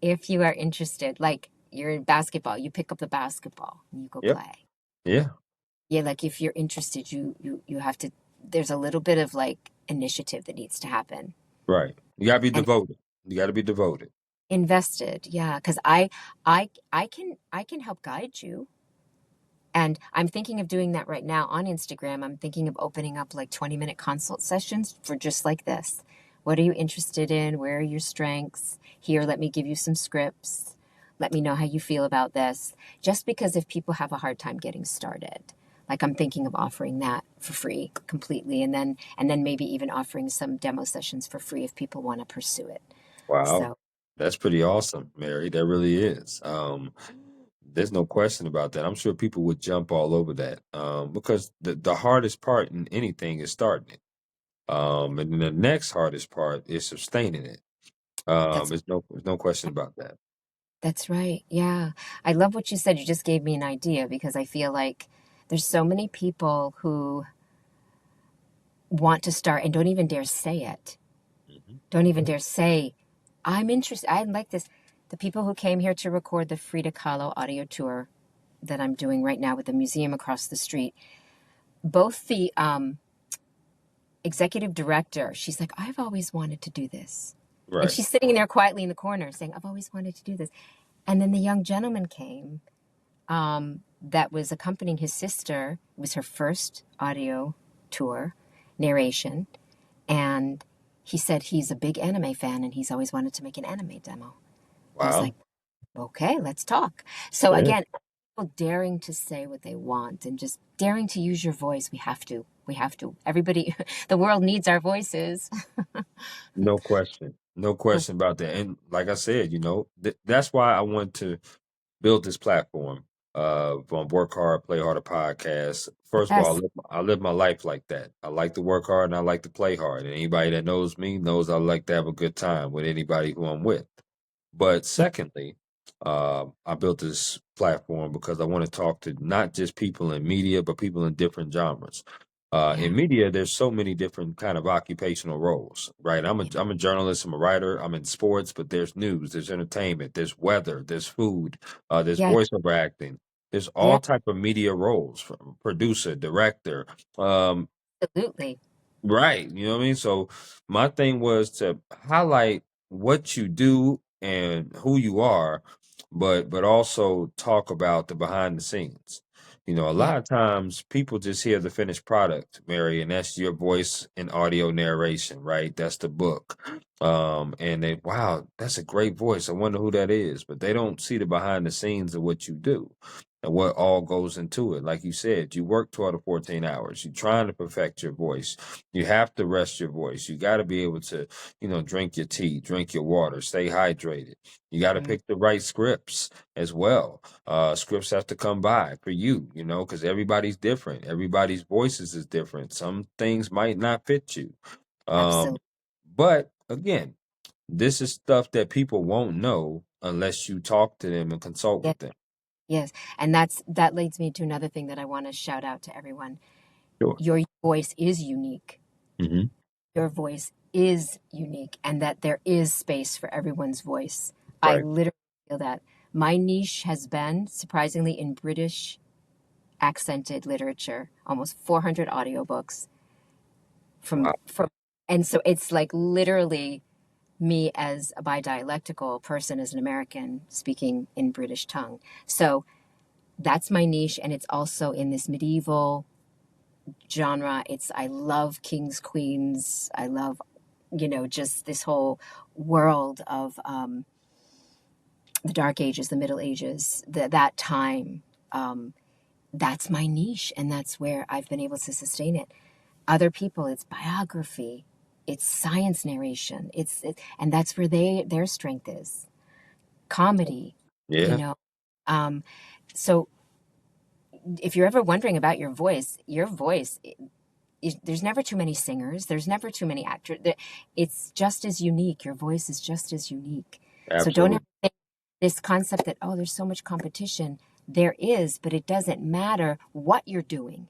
Speaker 2: If you are interested, like you're in basketball, you pick up the basketball and you go
Speaker 1: Yep.
Speaker 2: play.
Speaker 1: Yeah.
Speaker 2: Yeah, like if you're interested, you have to. There's a little bit of like initiative that needs to happen
Speaker 1: Right. You gotta be
Speaker 2: and
Speaker 1: devoted. You gotta be devoted.
Speaker 2: invested. Yeah, because I can help guide you, and I'm thinking of doing that right now on Instagram. I'm thinking of opening up like 20-minute consult sessions for just like this. What are you interested in? Where are your strengths? Here, let me give you some scripts. Let me know how you feel about this. Just because if people have a hard time getting started, like I'm thinking of offering that for free completely, and then maybe even offering some demo sessions for free if people want to pursue it.
Speaker 1: Wow.
Speaker 2: So
Speaker 1: That's pretty awesome, Mary. That really is. There's no question about that. I'm sure people would jump all over that. Because the hardest part in anything is starting it. And then the next hardest part is sustaining it.
Speaker 2: that's
Speaker 1: There's no question about that.
Speaker 2: that's right. Yeah. I love what you said. You just gave me an idea because I feel like there's so many people who want to start and don't even dare say it.
Speaker 1: Mhm.
Speaker 2: Don't even dare say, I'm interested. I like this. The people who came here to record the Frida Kahlo audio tour that I'm doing right now with the museum across the street, both the executive director, she's like, I've always wanted to do this. And
Speaker 1: Right.
Speaker 2: she's sitting there quietly in the corner saying, I've always wanted to do this. And then the young gentleman came that was accompanying his sister. It was her first audio tour narration. And he said he's a big anime fan and he's always wanted to make an anime demo. I was
Speaker 1: Wow.
Speaker 2: like, okay, let's talk. So
Speaker 1: Yeah.
Speaker 2: again, people daring to say what they want and just daring to use your voice. We have to. We have to. Everybody, the world needs our voices.
Speaker 1: No question. No question about that. And like I said, that's why I want to build this platform from Work Hard, Play Harder podcast. First of all,
Speaker 2: Yes.
Speaker 1: I live my life like that. I like to work hard and I like to play hard. And anybody that knows me knows I like to have a good time with anybody who I'm with. But
Speaker 2: Yeah.
Speaker 1: secondly, I built this platform because I want to talk to not just people in media, but people in different genres. In
Speaker 2: Yeah.
Speaker 1: media, there's so many different kind of occupational roles, right? I'm a journalist, I'm a writer, I'm in sports, but there's news, there's entertainment, there's weather, there's food, there's
Speaker 2: Yeah.
Speaker 1: voiceover acting, there's
Speaker 2: Yeah.
Speaker 1: all type of media roles, from producer, director, um,
Speaker 2: Absolutely.
Speaker 1: right, you know what I mean? So my thing was to highlight what you do and who you are, but also talk about the behind the scenes. A
Speaker 2: Yeah.
Speaker 1: lot of times people just hear the finished product, Mary, and that's your voice and audio narration, right? That's the book. And they, wow, that's a great voice. I wonder who that is. But they don't see the behind the scenes of what you do and what all goes into it. Like you said, you work 12 to 14 hours. You're trying to perfect your voice. You have to rest your voice. You got to be able to, drink your tea, drink your water, stay hydrated. You got to
Speaker 2: Mm.
Speaker 1: pick the right scripts as well. Scripts have to come by for you, because everybody's different. Everybody's voices is different. Some things might not fit you. Um,
Speaker 2: Absolutely.
Speaker 1: but again, this is stuff that people won't know unless you talk to them and consult
Speaker 2: Yeah.
Speaker 1: with them.
Speaker 2: Yes. And that leads me to another thing that I want to shout out to everyone.
Speaker 1: Sure.
Speaker 2: Your voice is unique.
Speaker 1: Hmm.
Speaker 2: Your voice is unique and that there is space for everyone's voice. I
Speaker 1: Right.
Speaker 2: literally feel that. My niche has been surprisingly in British accented literature, almost 400 audiobooks
Speaker 1: Wow.
Speaker 2: from and so it's like literally me as a bidialectical person as an American speaking in British tongue. So that's my niche and it's also in this medieval genre. It's I love kings, queens. I love just this whole world of the Dark Ages, the Middle Ages, that time. That's my niche, and that's where I've been able to sustain it. Other people, it's biography, it's science narration, and that's where their strength is. Comedy, you
Speaker 1: Yeah.
Speaker 2: know. Um, so if you're ever wondering about your voice, there's never too many singers. There's never too many actors. It's just as unique. Your voice is just as unique. So don't ever
Speaker 1: Absolutely.
Speaker 2: think this concept that, oh, there's so much competition. There is, but it doesn't matter what you're doing.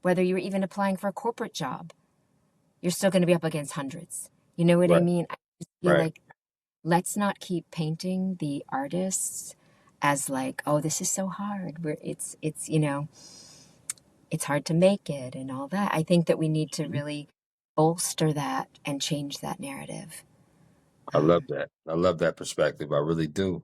Speaker 2: Whether you're even applying for a corporate job, you're still going to be up against hundreds. You know what I
Speaker 1: Right.
Speaker 2: mean? I just feel
Speaker 1: Right.
Speaker 2: like let's not keep painting the artists as like, oh, this is so hard. It's hard to make it and all that. I think that we need to
Speaker 1: Mhm.
Speaker 2: really bolster that and change that narrative.
Speaker 1: I love
Speaker 2: Um,
Speaker 1: that. I love that perspective. I really do.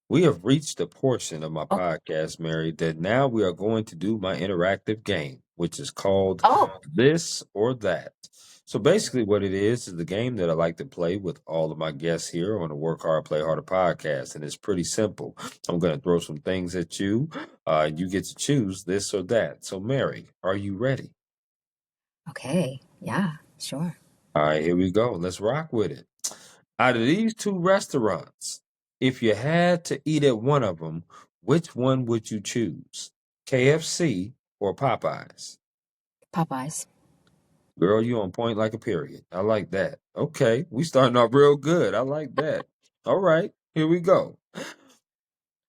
Speaker 1: We have reached the portion of my
Speaker 2: oh,
Speaker 1: podcast, Mary, that now we are going to do my interactive game. which is called
Speaker 2: Oh,
Speaker 1: This or That. So basically, what it is the game that I like to play with all of my guests here on the Work Hard, Play Harder podcast. And it's pretty simple. I'm going to throw some things at you. You get to choose this or that. So, Mary, are you ready?
Speaker 2: okay. Yeah, sure.
Speaker 1: All right, here we go. Let's rock with it. Out of these two restaurants, if you had to eat at one of them, which one would you choose? KFC or Popeyes?
Speaker 2: Popeyes.
Speaker 1: Girl, you on point like a period. I like that. Okay, we starting off real good. I like that. All right, here we go.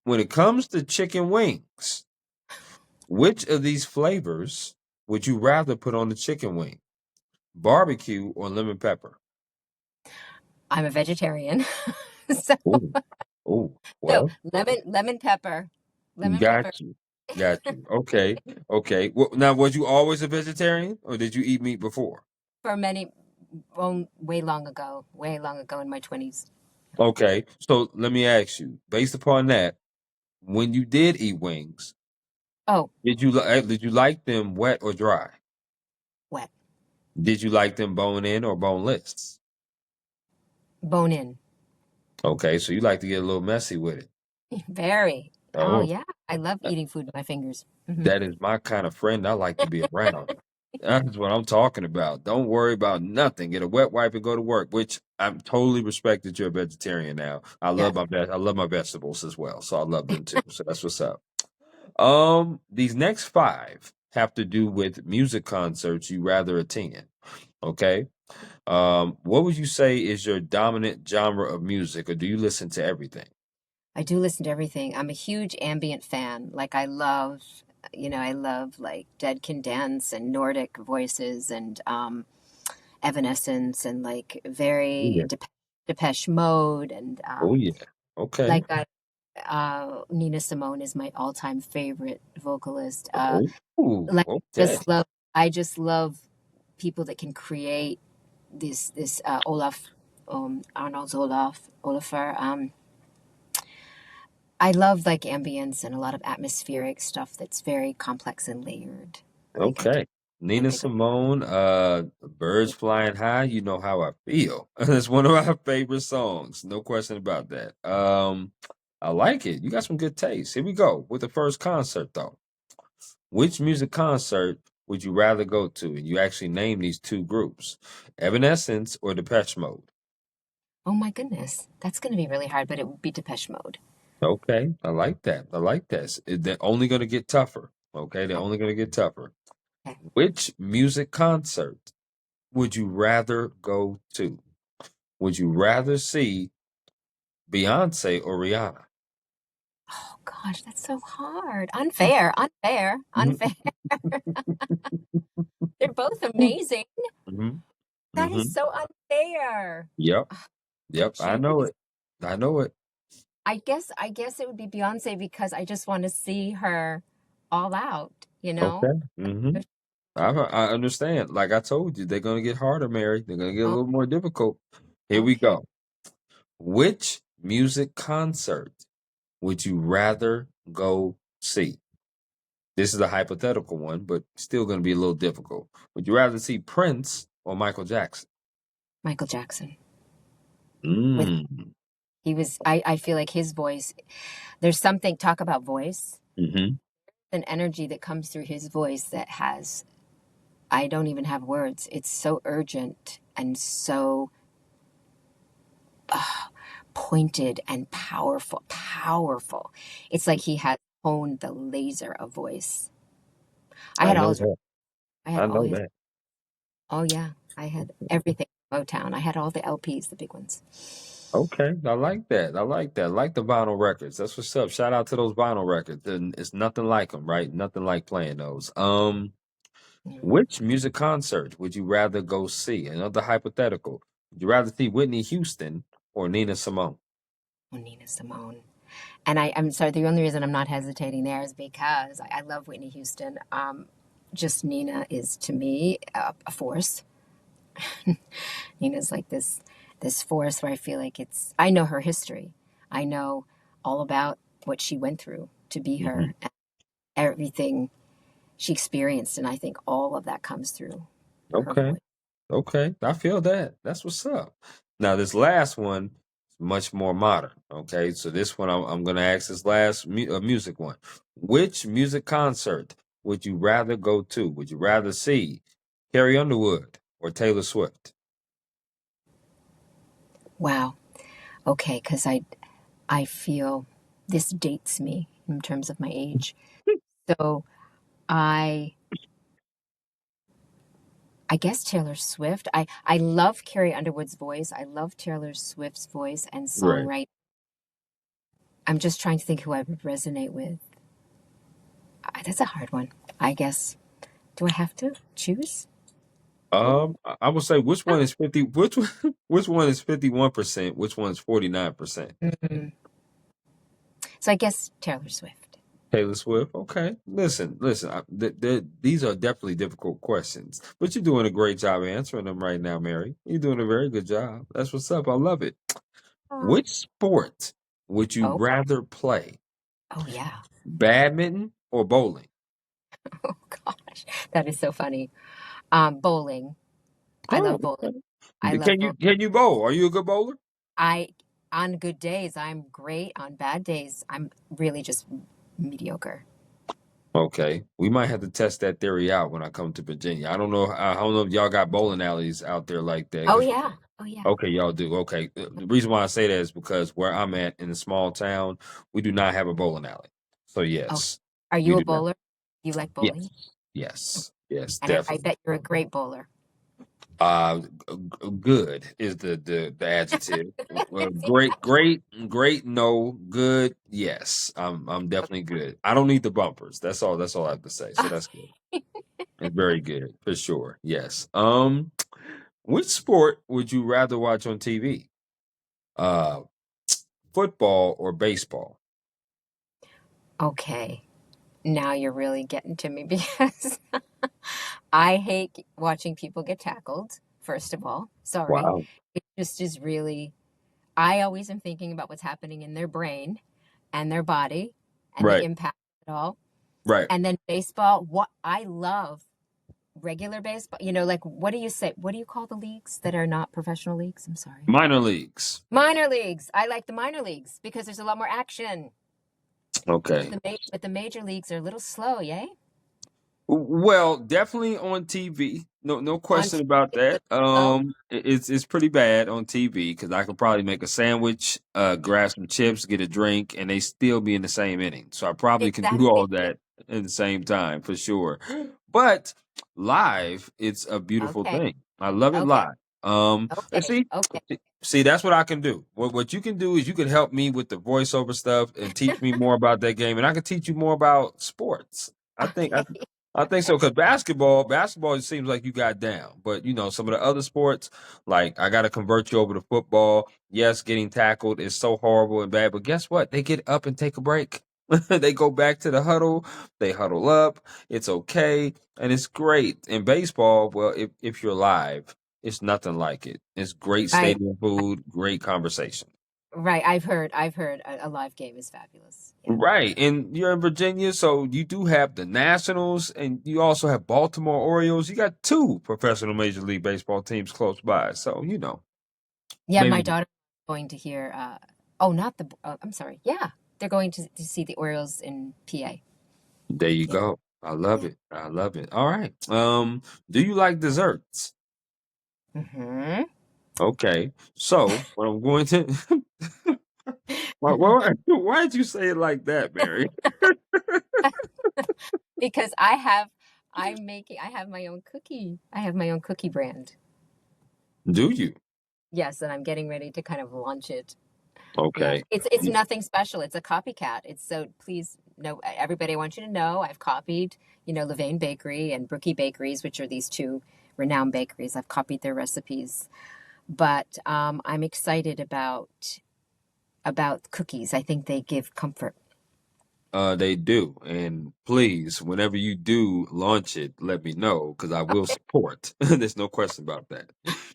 Speaker 1: When it comes to chicken wings, which of these flavors would you rather put on the chicken wing? Barbecue or lemon pepper?
Speaker 2: I'm a vegetarian. so,
Speaker 1: Oh, oh,
Speaker 2: so
Speaker 1: well,
Speaker 2: lemon pepper. Lemon
Speaker 1: got
Speaker 2: pepper
Speaker 1: you. Got you. Okay. Okay. Well, now, was you always a vegetarian or did you eat meat before?
Speaker 2: for way long ago in my 20s.
Speaker 1: Okay. So let me ask you, based upon that, when you did eat wings,
Speaker 2: Oh,
Speaker 1: did you like them wet or dry?
Speaker 2: wet.
Speaker 1: Did you like them bone in or boneless?
Speaker 2: Bone in.
Speaker 1: Okay, so you like to get a little messy with it.
Speaker 2: Very. Oh,
Speaker 1: Oh,
Speaker 2: yeah. I love eating food with my fingers.
Speaker 1: that is my kind of friend I like to be around. That's what I'm talking about. Don't worry about nothing. Get a wet wipe and go to work. Which I'm totally respect that you're a vegetarian now.
Speaker 2: Yes.
Speaker 1: I love my vegetables as well, so I love them too. So that's what's up. These next five have to do with music concerts you rather attend. Okay. What would you say is your dominant genre of music, or do you listen to everything?
Speaker 2: I do listen to everything. I'm a huge ambient fan. Like I love like Dead Can Dance and Nordic voices and Evanescence and like
Speaker 1: Oh
Speaker 2: very
Speaker 1: yeah.
Speaker 2: Depeche Mode and
Speaker 1: Oh yeah. Okay.
Speaker 2: like Nina Simone is my all-time favorite vocalist.
Speaker 1: Oh,
Speaker 2: Like
Speaker 1: okay.
Speaker 2: just love I just love people that can create this Olaf Arnold's Olafur. I love like ambience and a lot of atmospheric stuff that's very complex and layered. Like
Speaker 1: Okay.
Speaker 2: can't
Speaker 1: Nina
Speaker 2: think of
Speaker 1: Simone, Birds Flying High, you know how I feel. It's one of my favorite songs. No question about that. I like it. You got some good taste. Here we go with the first concert though. Which music concert would you rather go to? And you actually name these two groups, Evanescence or Depeche Mode.
Speaker 2: oh my goodness. That's gonna be really hard, but it would be Depeche Mode.
Speaker 1: Okay, I like that. I like that. They're only going to get tougher. Okay, they're only going to get tougher.
Speaker 2: Okay.
Speaker 1: Which music concert would you rather go to? Would you rather see Beyonce or Rihanna?
Speaker 2: Oh gosh, that's so hard. Unfair, unfair, unfair. They're both amazing.
Speaker 1: hmm
Speaker 2: That is
Speaker 1: hmm
Speaker 2: so unfair.
Speaker 1: Yep,
Speaker 2: Ugh, to
Speaker 1: yep. I know
Speaker 2: choose.
Speaker 1: it. I know it.
Speaker 2: I guess it would be Beyonce because I just want to see her all out, you know?
Speaker 1: Okay. I understand. Like I told you, they're gonna get harder, Mary. They're gonna get a
Speaker 2: Oh,
Speaker 1: little more difficult. Here we
Speaker 2: okay.
Speaker 1: go. Which music concert would you rather go see? This is a hypothetical one, but still gonna be a little difficult. Would you rather see Prince or Michael Jackson?
Speaker 2: Michael Jackson. With
Speaker 1: Mm.
Speaker 2: I feel like his voice, there's something, talk about voice,
Speaker 1: hmm
Speaker 2: an energy that comes through his voice that has, I don't even have words. It's so urgent and so pointed and powerful, powerful. It's like he had honed the laser of voice. I
Speaker 1: I
Speaker 2: had all
Speaker 1: know
Speaker 2: his,
Speaker 1: that.
Speaker 2: I had
Speaker 1: I
Speaker 2: all
Speaker 1: know
Speaker 2: his,
Speaker 1: that.
Speaker 2: oh yeah, I had everything Motown. I had all the LPs, the big ones.
Speaker 1: Okay, I like that. I like that. I like the vinyl records. That's what's up. Shout out to those vinyl records. And it's nothing like them, right? Nothing like playing those.
Speaker 2: Mm.
Speaker 1: Which music concert would you rather go see? Another hypothetical. Would you rather see Whitney Houston or Nina Simone?
Speaker 2: Oh, Nina Simone. And I'm sorry, the only reason I'm not hesitating there is because I love Whitney Houston. Just Nina is to me a force. Nina's like this force where I feel like I know her history. I know all about what she went through to be
Speaker 1: hmm
Speaker 2: her and everything. she experienced, and I think all of that comes through her
Speaker 1: Okay.
Speaker 2: voice.
Speaker 1: Okay. I feel that. That's what's up. Now, this last one is much more modern. Okay. So, this one, I'm going to ask this last music one. Which music concert would you rather go to? Would you rather see Carrie Underwood or Taylor Swift?
Speaker 2: Wow. Okay, because I feel this dates me in terms of my age. So I I guess Taylor Swift. I love Carrie Underwood's voice. I love Taylor Swift's voice and
Speaker 1: Right.
Speaker 2: songwriting. I'm just trying to think who I would resonate with. That's a hard one. I guess. Do I have to choose? Oh,
Speaker 1: I would say which one is 50, which one, which one is 51%, which one is 49%?
Speaker 2: mm. So I guess Taylor Swift.
Speaker 1: Taylor Swift. Okay. Listen. These are definitely difficult questions, but you're doing a great job answering them right now, Mary. You're doing a very good job. That's what's up. I love it.
Speaker 2: Oh,
Speaker 1: Which sport would you
Speaker 2: oh,
Speaker 1: rather play?
Speaker 2: oh yeah.
Speaker 1: Badminton or bowling?
Speaker 2: Oh gosh, that is so funny. Bowling. I
Speaker 1: Oh,
Speaker 2: love bowling.
Speaker 1: okay.
Speaker 2: I love
Speaker 1: Can
Speaker 2: bowling.
Speaker 1: you bowl? Are you a good bowler?
Speaker 2: I on good days I'm great. On bad days I'm really just mediocre.
Speaker 1: Okay, we might have to test that theory out when I come to Virginia. I don't know if y'all got bowling alleys out there like that.
Speaker 2: Oh
Speaker 1: 'Cause
Speaker 2: yeah. Oh yeah.
Speaker 1: okay, y'all do. Okay, the reason why I say that is because where I'm at in a small town, we do not have a bowling alley. So
Speaker 2: Oh,
Speaker 1: yes,
Speaker 2: are
Speaker 1: we
Speaker 2: you a
Speaker 1: do not.
Speaker 2: bowler? You like bowling?
Speaker 1: Yes, yes,
Speaker 2: And I
Speaker 1: definitely.
Speaker 2: bet you're a great bowler.
Speaker 1: Good is the adjective. Great. No, good. Yes, I'm definitely good. I don't need the bumpers. That's all I have to say. So that's good. It's very good for sure. Yes. Which sport would you rather watch on TV? Uh, Football or baseball?
Speaker 2: Okay. Now you're really getting to me because I hate watching people get tackled, first of all. Sorry.
Speaker 1: Wow.
Speaker 2: It just is really, I always am thinking about what's happening in their brain and their body and the
Speaker 1: Right.
Speaker 2: impact of it all.
Speaker 1: Right.
Speaker 2: And then baseball, what I love regular baseball, like what do you say? What do you call the leagues that are not professional leagues? I'm sorry.
Speaker 1: Minor leagues.
Speaker 2: Minor leagues. I like the minor leagues because there's a lot more action. But
Speaker 1: Okay.
Speaker 2: the major leagues are a little slow, yay?
Speaker 1: Well, definitely on TV. No
Speaker 2: On
Speaker 1: question about
Speaker 2: TV, a
Speaker 1: that.
Speaker 2: little slow.
Speaker 1: It's pretty bad on TV because I could probably make a sandwich, grab some chips, get a drink, and they still be in the same inning. So I probably can do
Speaker 2: Exactly.
Speaker 1: all that in the same time for sure. But live, it's a beautiful
Speaker 2: Okay.
Speaker 1: thing. I love it
Speaker 2: Okay.
Speaker 1: live. And
Speaker 2: Okay. Okay.
Speaker 1: see, that's what I can do. What you can do is you can help me with the voiceover stuff and teach me more about that game, and I can teach you more about sports. I think I,
Speaker 2: Okay.
Speaker 1: I think so because basketball, it seems like you got down, but some of the other sports, like I got to convert you over to football. Yes, getting tackled is so horrible and bad, but guess what? They get up and take a break. They go back to the huddle. They huddle up. It's okay, and it's great. In baseball, well, if you're live, it's nothing like it. It's great
Speaker 2: I
Speaker 1: stadium food, great conversation.
Speaker 2: right. I've heard a live game is fabulous. Yeah.
Speaker 1: Right. And you're in Virginia, so you do have the Nationals and you also have Baltimore Orioles. You got two professional Major League Baseball teams close by. So,
Speaker 2: Yeah, my
Speaker 1: maybe
Speaker 2: daughter going to hear oh, not the I'm sorry. Yeah. They're going to see the Orioles in PA.
Speaker 1: there you
Speaker 2: Yeah.
Speaker 1: go. I love
Speaker 2: Yeah.
Speaker 1: it. I love it. All right. Do you like desserts?
Speaker 2: Mhm.
Speaker 1: Okay. So, what I'm going to why did you say it like that, Mary?
Speaker 2: Because I have my own cookie. I have my own cookie brand.
Speaker 1: Do you?
Speaker 2: Yes, and I'm getting ready to kind of launch it. Yeah.
Speaker 1: Okay.
Speaker 2: It's nothing special. It's a copycat. It's so please no everybody I want you to know I've copied, Levain Bakery and Brookie Bakeries, which are these two renowned bakeries. I've copied their recipes. But I'm excited about cookies. I think they give comfort.
Speaker 1: They do. And please, whenever you do launch it, let me know because I will
Speaker 2: Okay.
Speaker 1: support. There's no question about that.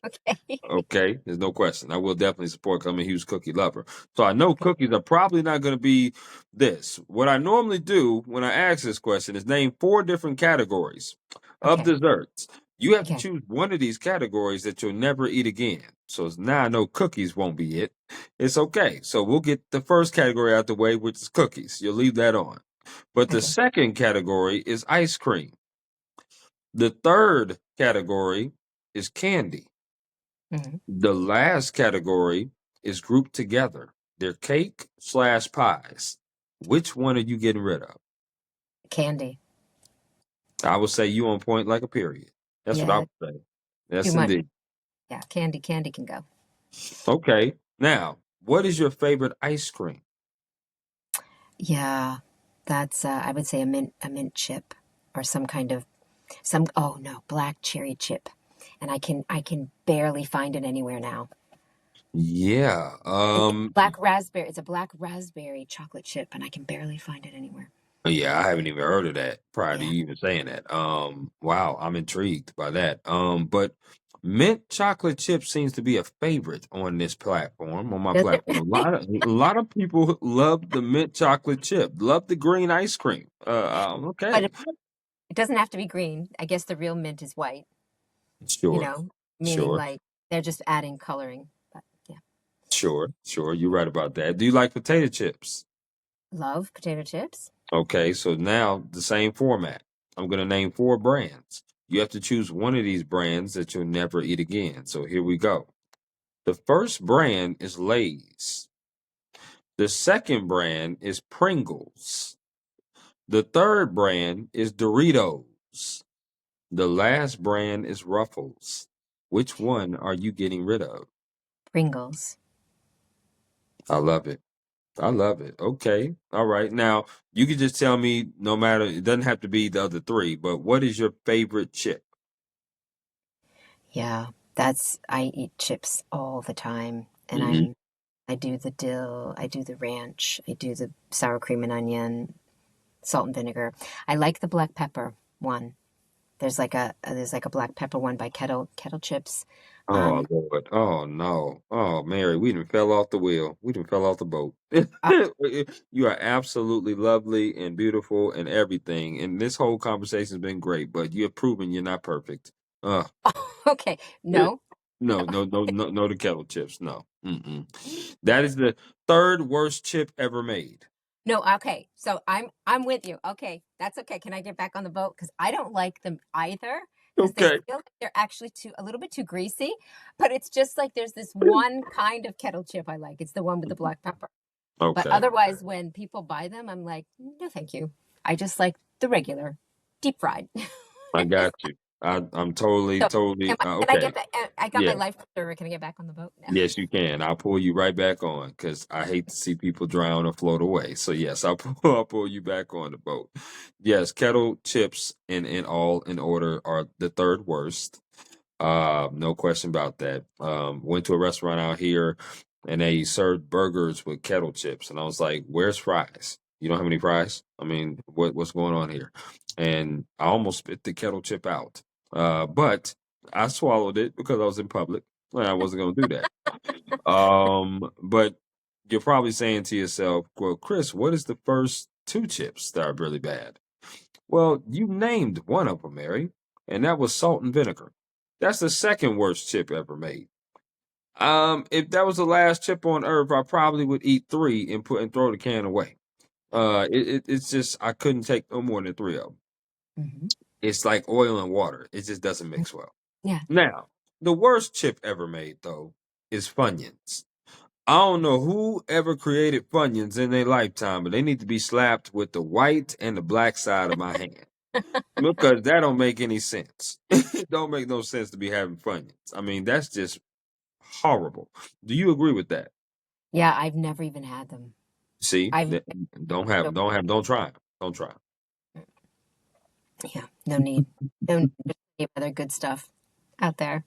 Speaker 2: Okay.
Speaker 1: Okay, there's no question. I will definitely support 'cause I'm a huge cookie lover. So I know
Speaker 2: Okay.
Speaker 1: cookies are probably not going to be this. What I normally do when I ask this question is name four different categories of
Speaker 2: Okay.
Speaker 1: desserts. You have to
Speaker 2: Okay.
Speaker 1: choose one of these categories that you'll never eat again. So now I know cookies won't be it. It's okay. So we'll get the first category out the way, which is cookies. You'll leave that on. But the
Speaker 2: Okay.
Speaker 1: second category is ice cream. The third category is candy.
Speaker 2: Mhm.
Speaker 1: The last category is grouped together. They're cake/pies. Which one are you getting rid of?
Speaker 2: Candy.
Speaker 1: I would say you on point like a period. That's what I
Speaker 2: Yeah.
Speaker 1: would say.
Speaker 2: Too
Speaker 1: Yes,
Speaker 2: much.
Speaker 1: indeed.
Speaker 2: Yeah. Candy. Candy can go.
Speaker 1: Okay. Now, what is your favorite ice cream?
Speaker 2: Yeah. That's I would say a mint chip or some kind of some oh no, black cherry chip. And I can barely find it anywhere now.
Speaker 1: Yeah.
Speaker 2: It's a black raspberry chocolate chip and I can barely find it anywhere.
Speaker 1: Yeah, I haven't even heard of that prior to
Speaker 2: Yeah.
Speaker 1: you even saying that. Wow, I'm intrigued by that. But mint chocolate chip seems to be a favorite on this platform, on my
Speaker 2: Does
Speaker 1: platform.
Speaker 2: it?
Speaker 1: A lot of people love the mint chocolate chip, love the green ice cream.
Speaker 2: But
Speaker 1: Okay,
Speaker 2: it doesn't have to be green. I guess the real mint is white, you
Speaker 1: sure,
Speaker 2: know, meaning
Speaker 1: sure,
Speaker 2: like they're just adding coloring. But yeah.
Speaker 1: sure. You're right about that. Do you like potato chips?
Speaker 2: Love potato chips.
Speaker 1: Okay, so now the same format. I'm going to name four brands. You have to choose one of these brands that you'll never eat again. So here we go. The first brand is Lay's. The second brand is Pringles. The third brand is Doritos. The last brand is Ruffles. Which one are you getting rid of?
Speaker 2: Pringles.
Speaker 1: I love it. I love it. Okay. All right. Now, you can just tell me no matter, it doesn't have to be the other three, but what is your favorite chip?
Speaker 2: Yeah. I eat chips all the time. And
Speaker 1: Hmm.
Speaker 2: I do the dill, I do the ranch, I do the sour cream and onion, salt and vinegar. I like the black pepper one. There's like a black pepper one by Kettle Chips.
Speaker 1: Oh
Speaker 2: Um,
Speaker 1: Lord. Oh no. Oh Mary, we done fell off the wheel. We done fell off the boat.
Speaker 2: uh,
Speaker 1: You are absolutely lovely and beautiful and everything. And this whole conversation has been great, but you have proven you're not perfect. Uh
Speaker 2: okay, no, no,
Speaker 1: no to kettle chips. No. Mm-mm. That is the third worst chip ever made.
Speaker 2: no. Okay, so I'm with you. Okay, that's okay. Can I get back on the boat? Because I don't like them either. Because they
Speaker 1: Okay.
Speaker 2: feel like they're actually a little bit too greasy. But it's just like there's this one kind of kettle chip I like. It's the one with the black pepper. But
Speaker 1: Okay.
Speaker 2: otherwise, when people buy them, I'm like, no, thank you. I just like the regular, deep fried.
Speaker 1: I got you. I'm totally,
Speaker 2: So
Speaker 1: totally
Speaker 2: can I
Speaker 1: okay.
Speaker 2: get back? I got my
Speaker 1: Yeah.
Speaker 2: life preserver. Can I get back on the boat now?
Speaker 1: Yes, you can. I'll pull you right back on because I hate to see people drown or float away. So yes, I'll pull you back on the boat. Yes, kettle chips in all in order are the third worst. No question about that. Went to a restaurant out here and they served burgers with kettle chips, and I was like, "Where's fries? You don't have any fries? I mean, what's going on here?" And I almost spit the kettle chip out, but I swallowed it because I was in public and I wasn't going to do that. But you're probably saying to yourself, "Well, Chris, what is the first two chips that are really bad?" Well, you named one of them, Mary, and that was salt and vinegar. That's the second worst chip ever made. If that was the last chip on earth, I probably would eat three and put and throw the can away. It's just I couldn't take no more than three of them.
Speaker 2: Hmm.
Speaker 1: It's like oil and water. It just doesn't mix well.
Speaker 2: Yeah.
Speaker 1: Now, the worst chip ever made though is Funyuns. I don't know who ever created Funyuns in their lifetime, but they need to be slapped with the white and the black side of my hand. Because that don't make any sense. It don't make no sense to be having Funyuns. I mean, that's just horrible. Do you agree with that?
Speaker 2: Yeah, I've never even had them.
Speaker 1: See,
Speaker 2: I've
Speaker 1: don't have
Speaker 2: so,
Speaker 1: them. Don't have 'em, don't try 'em. Don't try 'em.
Speaker 2: yeah, no need. No need. There's plenty of other good stuff out there.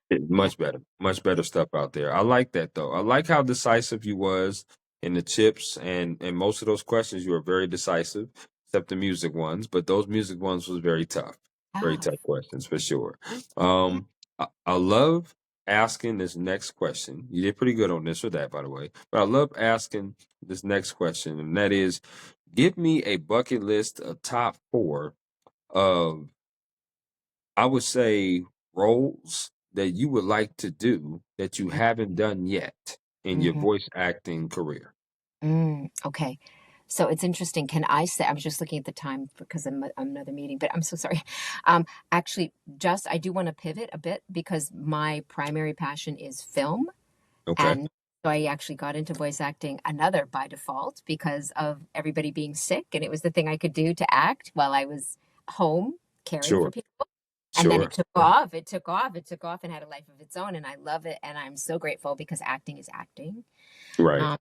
Speaker 1: It's
Speaker 2: Yeah.
Speaker 1: much better stuff out there. I like that though. I like how decisive you was in the chips and most of those questions you were very decisive, except the music ones. But those music ones was very
Speaker 2: Yeah.
Speaker 1: tough questions for sure.
Speaker 2: Yeah.
Speaker 1: Um, I love asking this next question. You did pretty good on this or that, by the way. But I love asking this next question, and that is, give me a bucket list of top four of, I would say, roles that you would like to do that you haven't done yet in your
Speaker 2: Mm-hmm.
Speaker 1: voice acting career.
Speaker 2: Okay. So it's interesting. Can I say, I was just looking at the time because I'm another meeting, but I'm so sorry. Actually, just I do want to pivot a bit because my primary passion is film.
Speaker 1: Okay.
Speaker 2: And so I actually got into voice acting another by default because of everybody being sick. And it was the thing I could do to act while I was home caring for
Speaker 1: Sure.
Speaker 2: people. And then it
Speaker 1: Sure.
Speaker 2: took off, it took off, it took off and had a life of its own. And I love it. And I'm so grateful because acting is acting.
Speaker 1: Right.
Speaker 2: Um,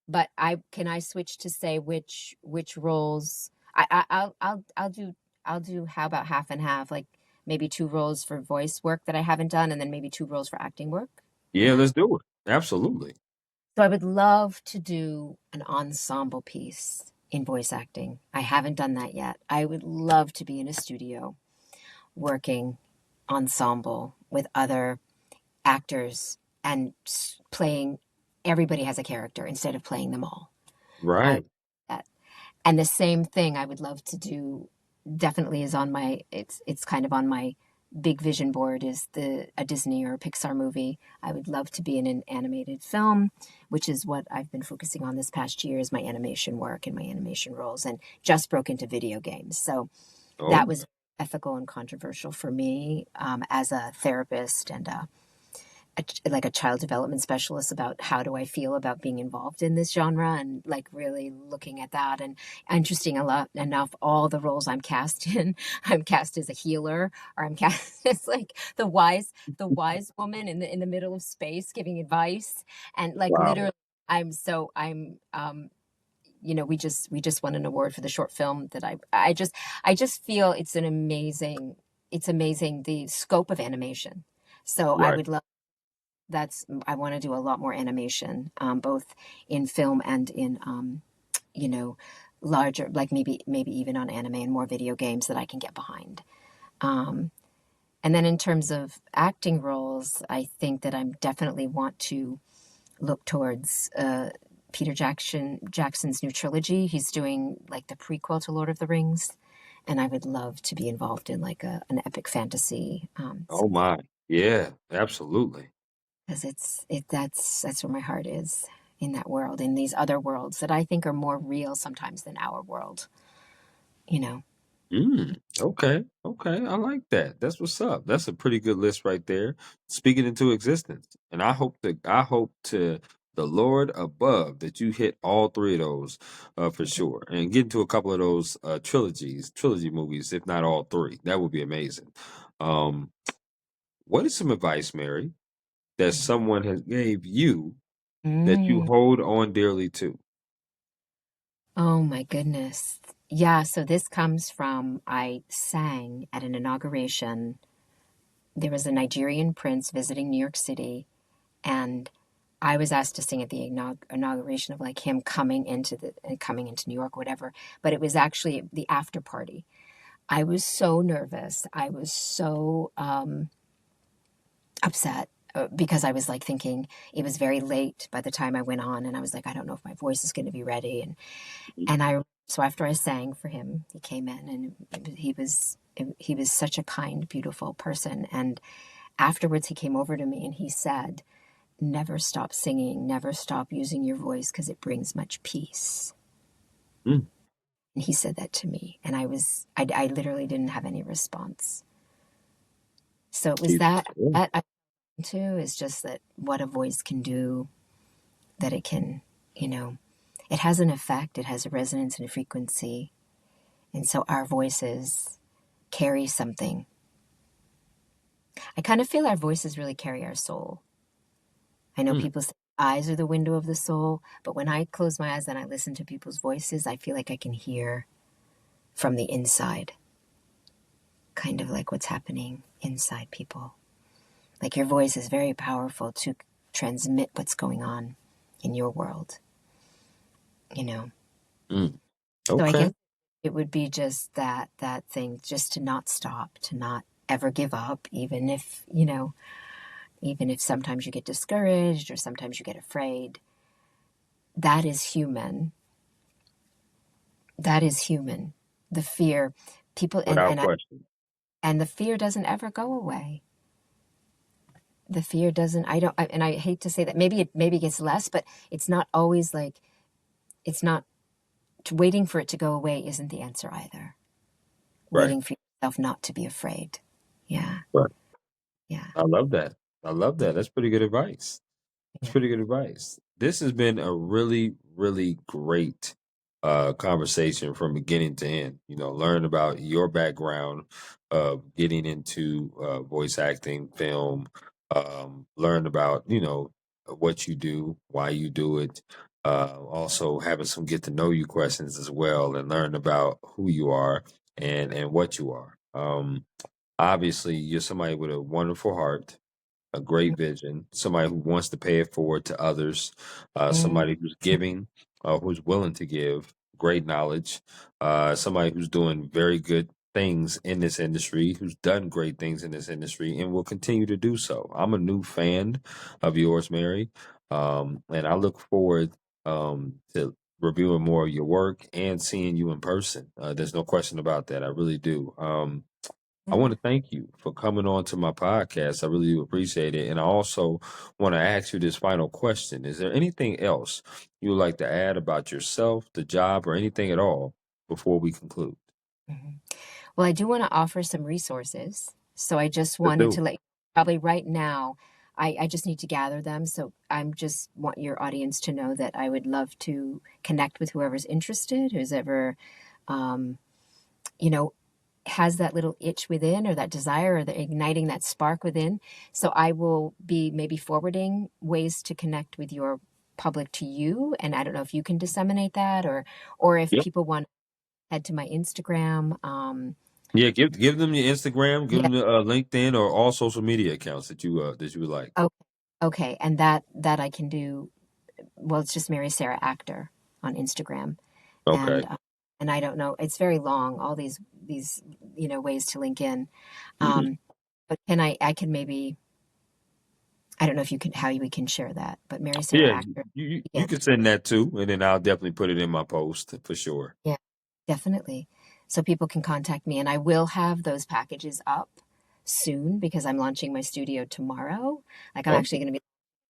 Speaker 2: but I switch to say which roles I'll do how about half and half, like maybe two roles for voice work that I haven't done and then maybe two roles for acting work.
Speaker 1: Yeah, let's do it. Absolutely.
Speaker 2: So I would love to do an ensemble piece in voice acting. I haven't done that yet. I would love to be in a studio working ensemble with other actors and playing everybody has a character instead of playing them all. I
Speaker 1: Right.
Speaker 2: that. And the same thing I would love to do definitely is on my it's kind of on my big vision board is the a Disney or a Pixar movie. I would love to be in an animated film, which is what I've been focusing on this past year is my animation work and my animation roles and just broke into video games. So that
Speaker 1: Oh,
Speaker 2: was ethical and controversial for me as a therapist and like a child development specialist about how do I feel about being involved in this genre and like really looking at that. And interesting a lot enough, all the roles I'm cast in, I'm cast as a healer or I'm cast as like the wise woman in the middle of space giving advice. And like
Speaker 1: wow.
Speaker 2: literally I'm we just won an award for the short film that I just feel it's amazing the scope of animation. So I
Speaker 1: Right.
Speaker 2: would love that's I want to do a lot more animation, both in film and in you know larger like maybe even on anime and more video games that I can get behind. Um, and then in terms of acting roles, I think that I'm definitely want to look towards Peter Jackson's new trilogy. He's doing like the prequel to Lord of the Rings, and I would love to be involved in like an epic fantasy
Speaker 1: Oh my. Yeah, absolutely.
Speaker 2: because that's where my heart is in that world, in these other worlds that I think are more real sometimes than our world, you know.
Speaker 1: Okay. Okay. I like that. That's what's up. That's a pretty good list right there. Speaking into existence. And I hope to the Lord above that you hit all three of those for sure. And get into a couple of those trilogy movies, if not all three. That would be amazing. Um, what is some advice, Mary, that someone has gave you that you
Speaker 2: Mm.
Speaker 1: hold on dearly to?
Speaker 2: Oh my goodness. Yeah, so this comes from I sang at an inauguration. There was a Nigerian prince visiting New York City, and I was asked to sing at the inauguration of like him coming into New York, whatever. But it was actually the after party. I was so nervous. I was so upset because I was like thinking it was very late by the time I went on, and I was like, I don't know if my voice is going to be ready. And I so after I sang for him, he came in, and he was such a kind, beautiful person. And afterwards, he came over to me and he said, "Never stop singing, never stop using your voice because it brings much peace."
Speaker 1: Mm,
Speaker 2: And he said that to me, and I literally didn't have any response. So it was
Speaker 1: keep
Speaker 2: that
Speaker 1: going.
Speaker 2: that I too is just that what a voice can do, that it can, you know, it has an effect, it has a resonance and a frequency. And so our voices carry something. I kind of feel our voices really carry our soul. I know
Speaker 1: Mm,
Speaker 2: people say eyes are the window of the soul, but when I close my eyes and I listen to people's voices, I feel like I can hear from the inside, kind of like what's happening inside people. Like your voice is very powerful to transmit what's going on in your world, you know.
Speaker 1: mm.
Speaker 2: So I
Speaker 1: Okay.
Speaker 2: guess it would be just that thing, just to not stop, to not. ever give up, even if, you know, even if sometimes you get discouraged or sometimes you get afraid. That is human. That is human. The fear, people,
Speaker 1: Without question.
Speaker 2: and the fear doesn't ever go away. The fear doesn't, and I hate to say that, maybe it gets less, but it's not always like, it's not, waiting for it to go away isn't the answer either.
Speaker 1: Right.
Speaker 2: Waiting for yourself not to be afraid. Yeah.
Speaker 1: Right.
Speaker 2: Yeah.
Speaker 1: I love that. I love
Speaker 2: Yeah.
Speaker 1: that. That's pretty good advice. That's
Speaker 2: Yeah.
Speaker 1: pretty good advice. This has been a really, really great conversation from beginning to end. You know, learn about your background of getting into voice acting, film, learn about, you know, what you do, why you do it. Also having some get to know you questions as well, and learn about who you are and what you are. Obviously, you're somebody with a wonderful heart, a great vision, somebody who wants to pay it forward to others,
Speaker 2: Mm,
Speaker 1: somebody who's giving, who's willing to give, great knowledge, somebody who's doing very good things in this industry, who's done great things in this industry, and will continue to do so. I'm a new fan of yours, Mary, and I look forward to reviewing more of your work and seeing you in person. There's no question about that. I really do. I
Speaker 2: yeah.
Speaker 1: want to thank you for coming on to my podcast. I really do appreciate it. And I also want to ask you this final question. Is there anything else you would like to add about yourself, the job, or anything at all before we conclude?
Speaker 2: Mhm. Well, I do want to offer some resources. So I just
Speaker 1: Let's
Speaker 2: wanted
Speaker 1: do.
Speaker 2: to let you, probably right now, I just need to gather them. So I'm just want your audience to know that I would love to connect with whoever's interested, who's ever, um, you know, has that little itch within or that desire or the igniting that spark within. So I will be maybe forwarding ways to connect with your public to you. And I don't know if you can disseminate that or if
Speaker 1: Yep.
Speaker 2: people want to head to my Instagram.
Speaker 1: Yeah, give them your Instagram, give
Speaker 2: Yeah.
Speaker 1: them the LinkedIn or all social media accounts that you would like.
Speaker 2: Oh, okay. And that I can do. Well, it's just Mary Sarah Actor on Instagram. And
Speaker 1: Okay.
Speaker 2: I don't know, it's very long, all these, ways to link in.
Speaker 1: Hmm.
Speaker 2: But I can maybe, I don't know if you can, how we can share that, but Mary Sarah
Speaker 1: Yeah,
Speaker 2: Actor.
Speaker 1: you
Speaker 2: Yeah,
Speaker 1: can send that too, and then I'll definitely put it in my post for sure.
Speaker 2: yeah, definitely. So people can contact me, and I will have those packages up soon because I'm launching my studio tomorrow. Like I'm
Speaker 1: Oh,
Speaker 2: actually going to be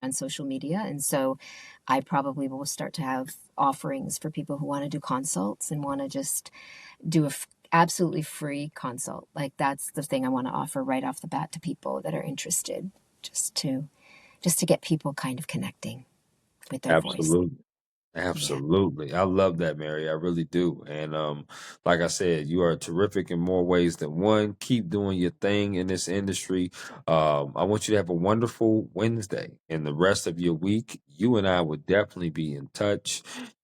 Speaker 2: on social media, and so I probably will start to have offerings for people who want to do consults and want to just do absolutely free consult. Like that's the thing I want to offer right off the bat to people that are interested, just to get people kind of connecting with their voice.
Speaker 1: absolutely.
Speaker 2: Yeah.
Speaker 1: Absolutely. I love that, Mary. I really do. And like I said, you are terrific in more ways than one. Keep doing your thing in this industry. I want you to have a wonderful Wednesday and the rest of your week. You and I would definitely be in touch.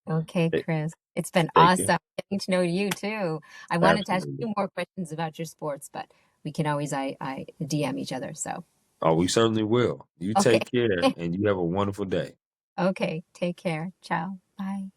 Speaker 2: Okay,
Speaker 1: Ta-
Speaker 2: Chris. It's been
Speaker 1: Take care.
Speaker 2: awesome getting to know you too. I wanted to ask
Speaker 1: Absolutely.
Speaker 2: you more questions about your sports, but we can always I DM each other. So,
Speaker 1: Oh, we certainly will. You
Speaker 2: okay.
Speaker 1: take care and you have a wonderful day.
Speaker 2: Okay. Take care. Ciao. Bye.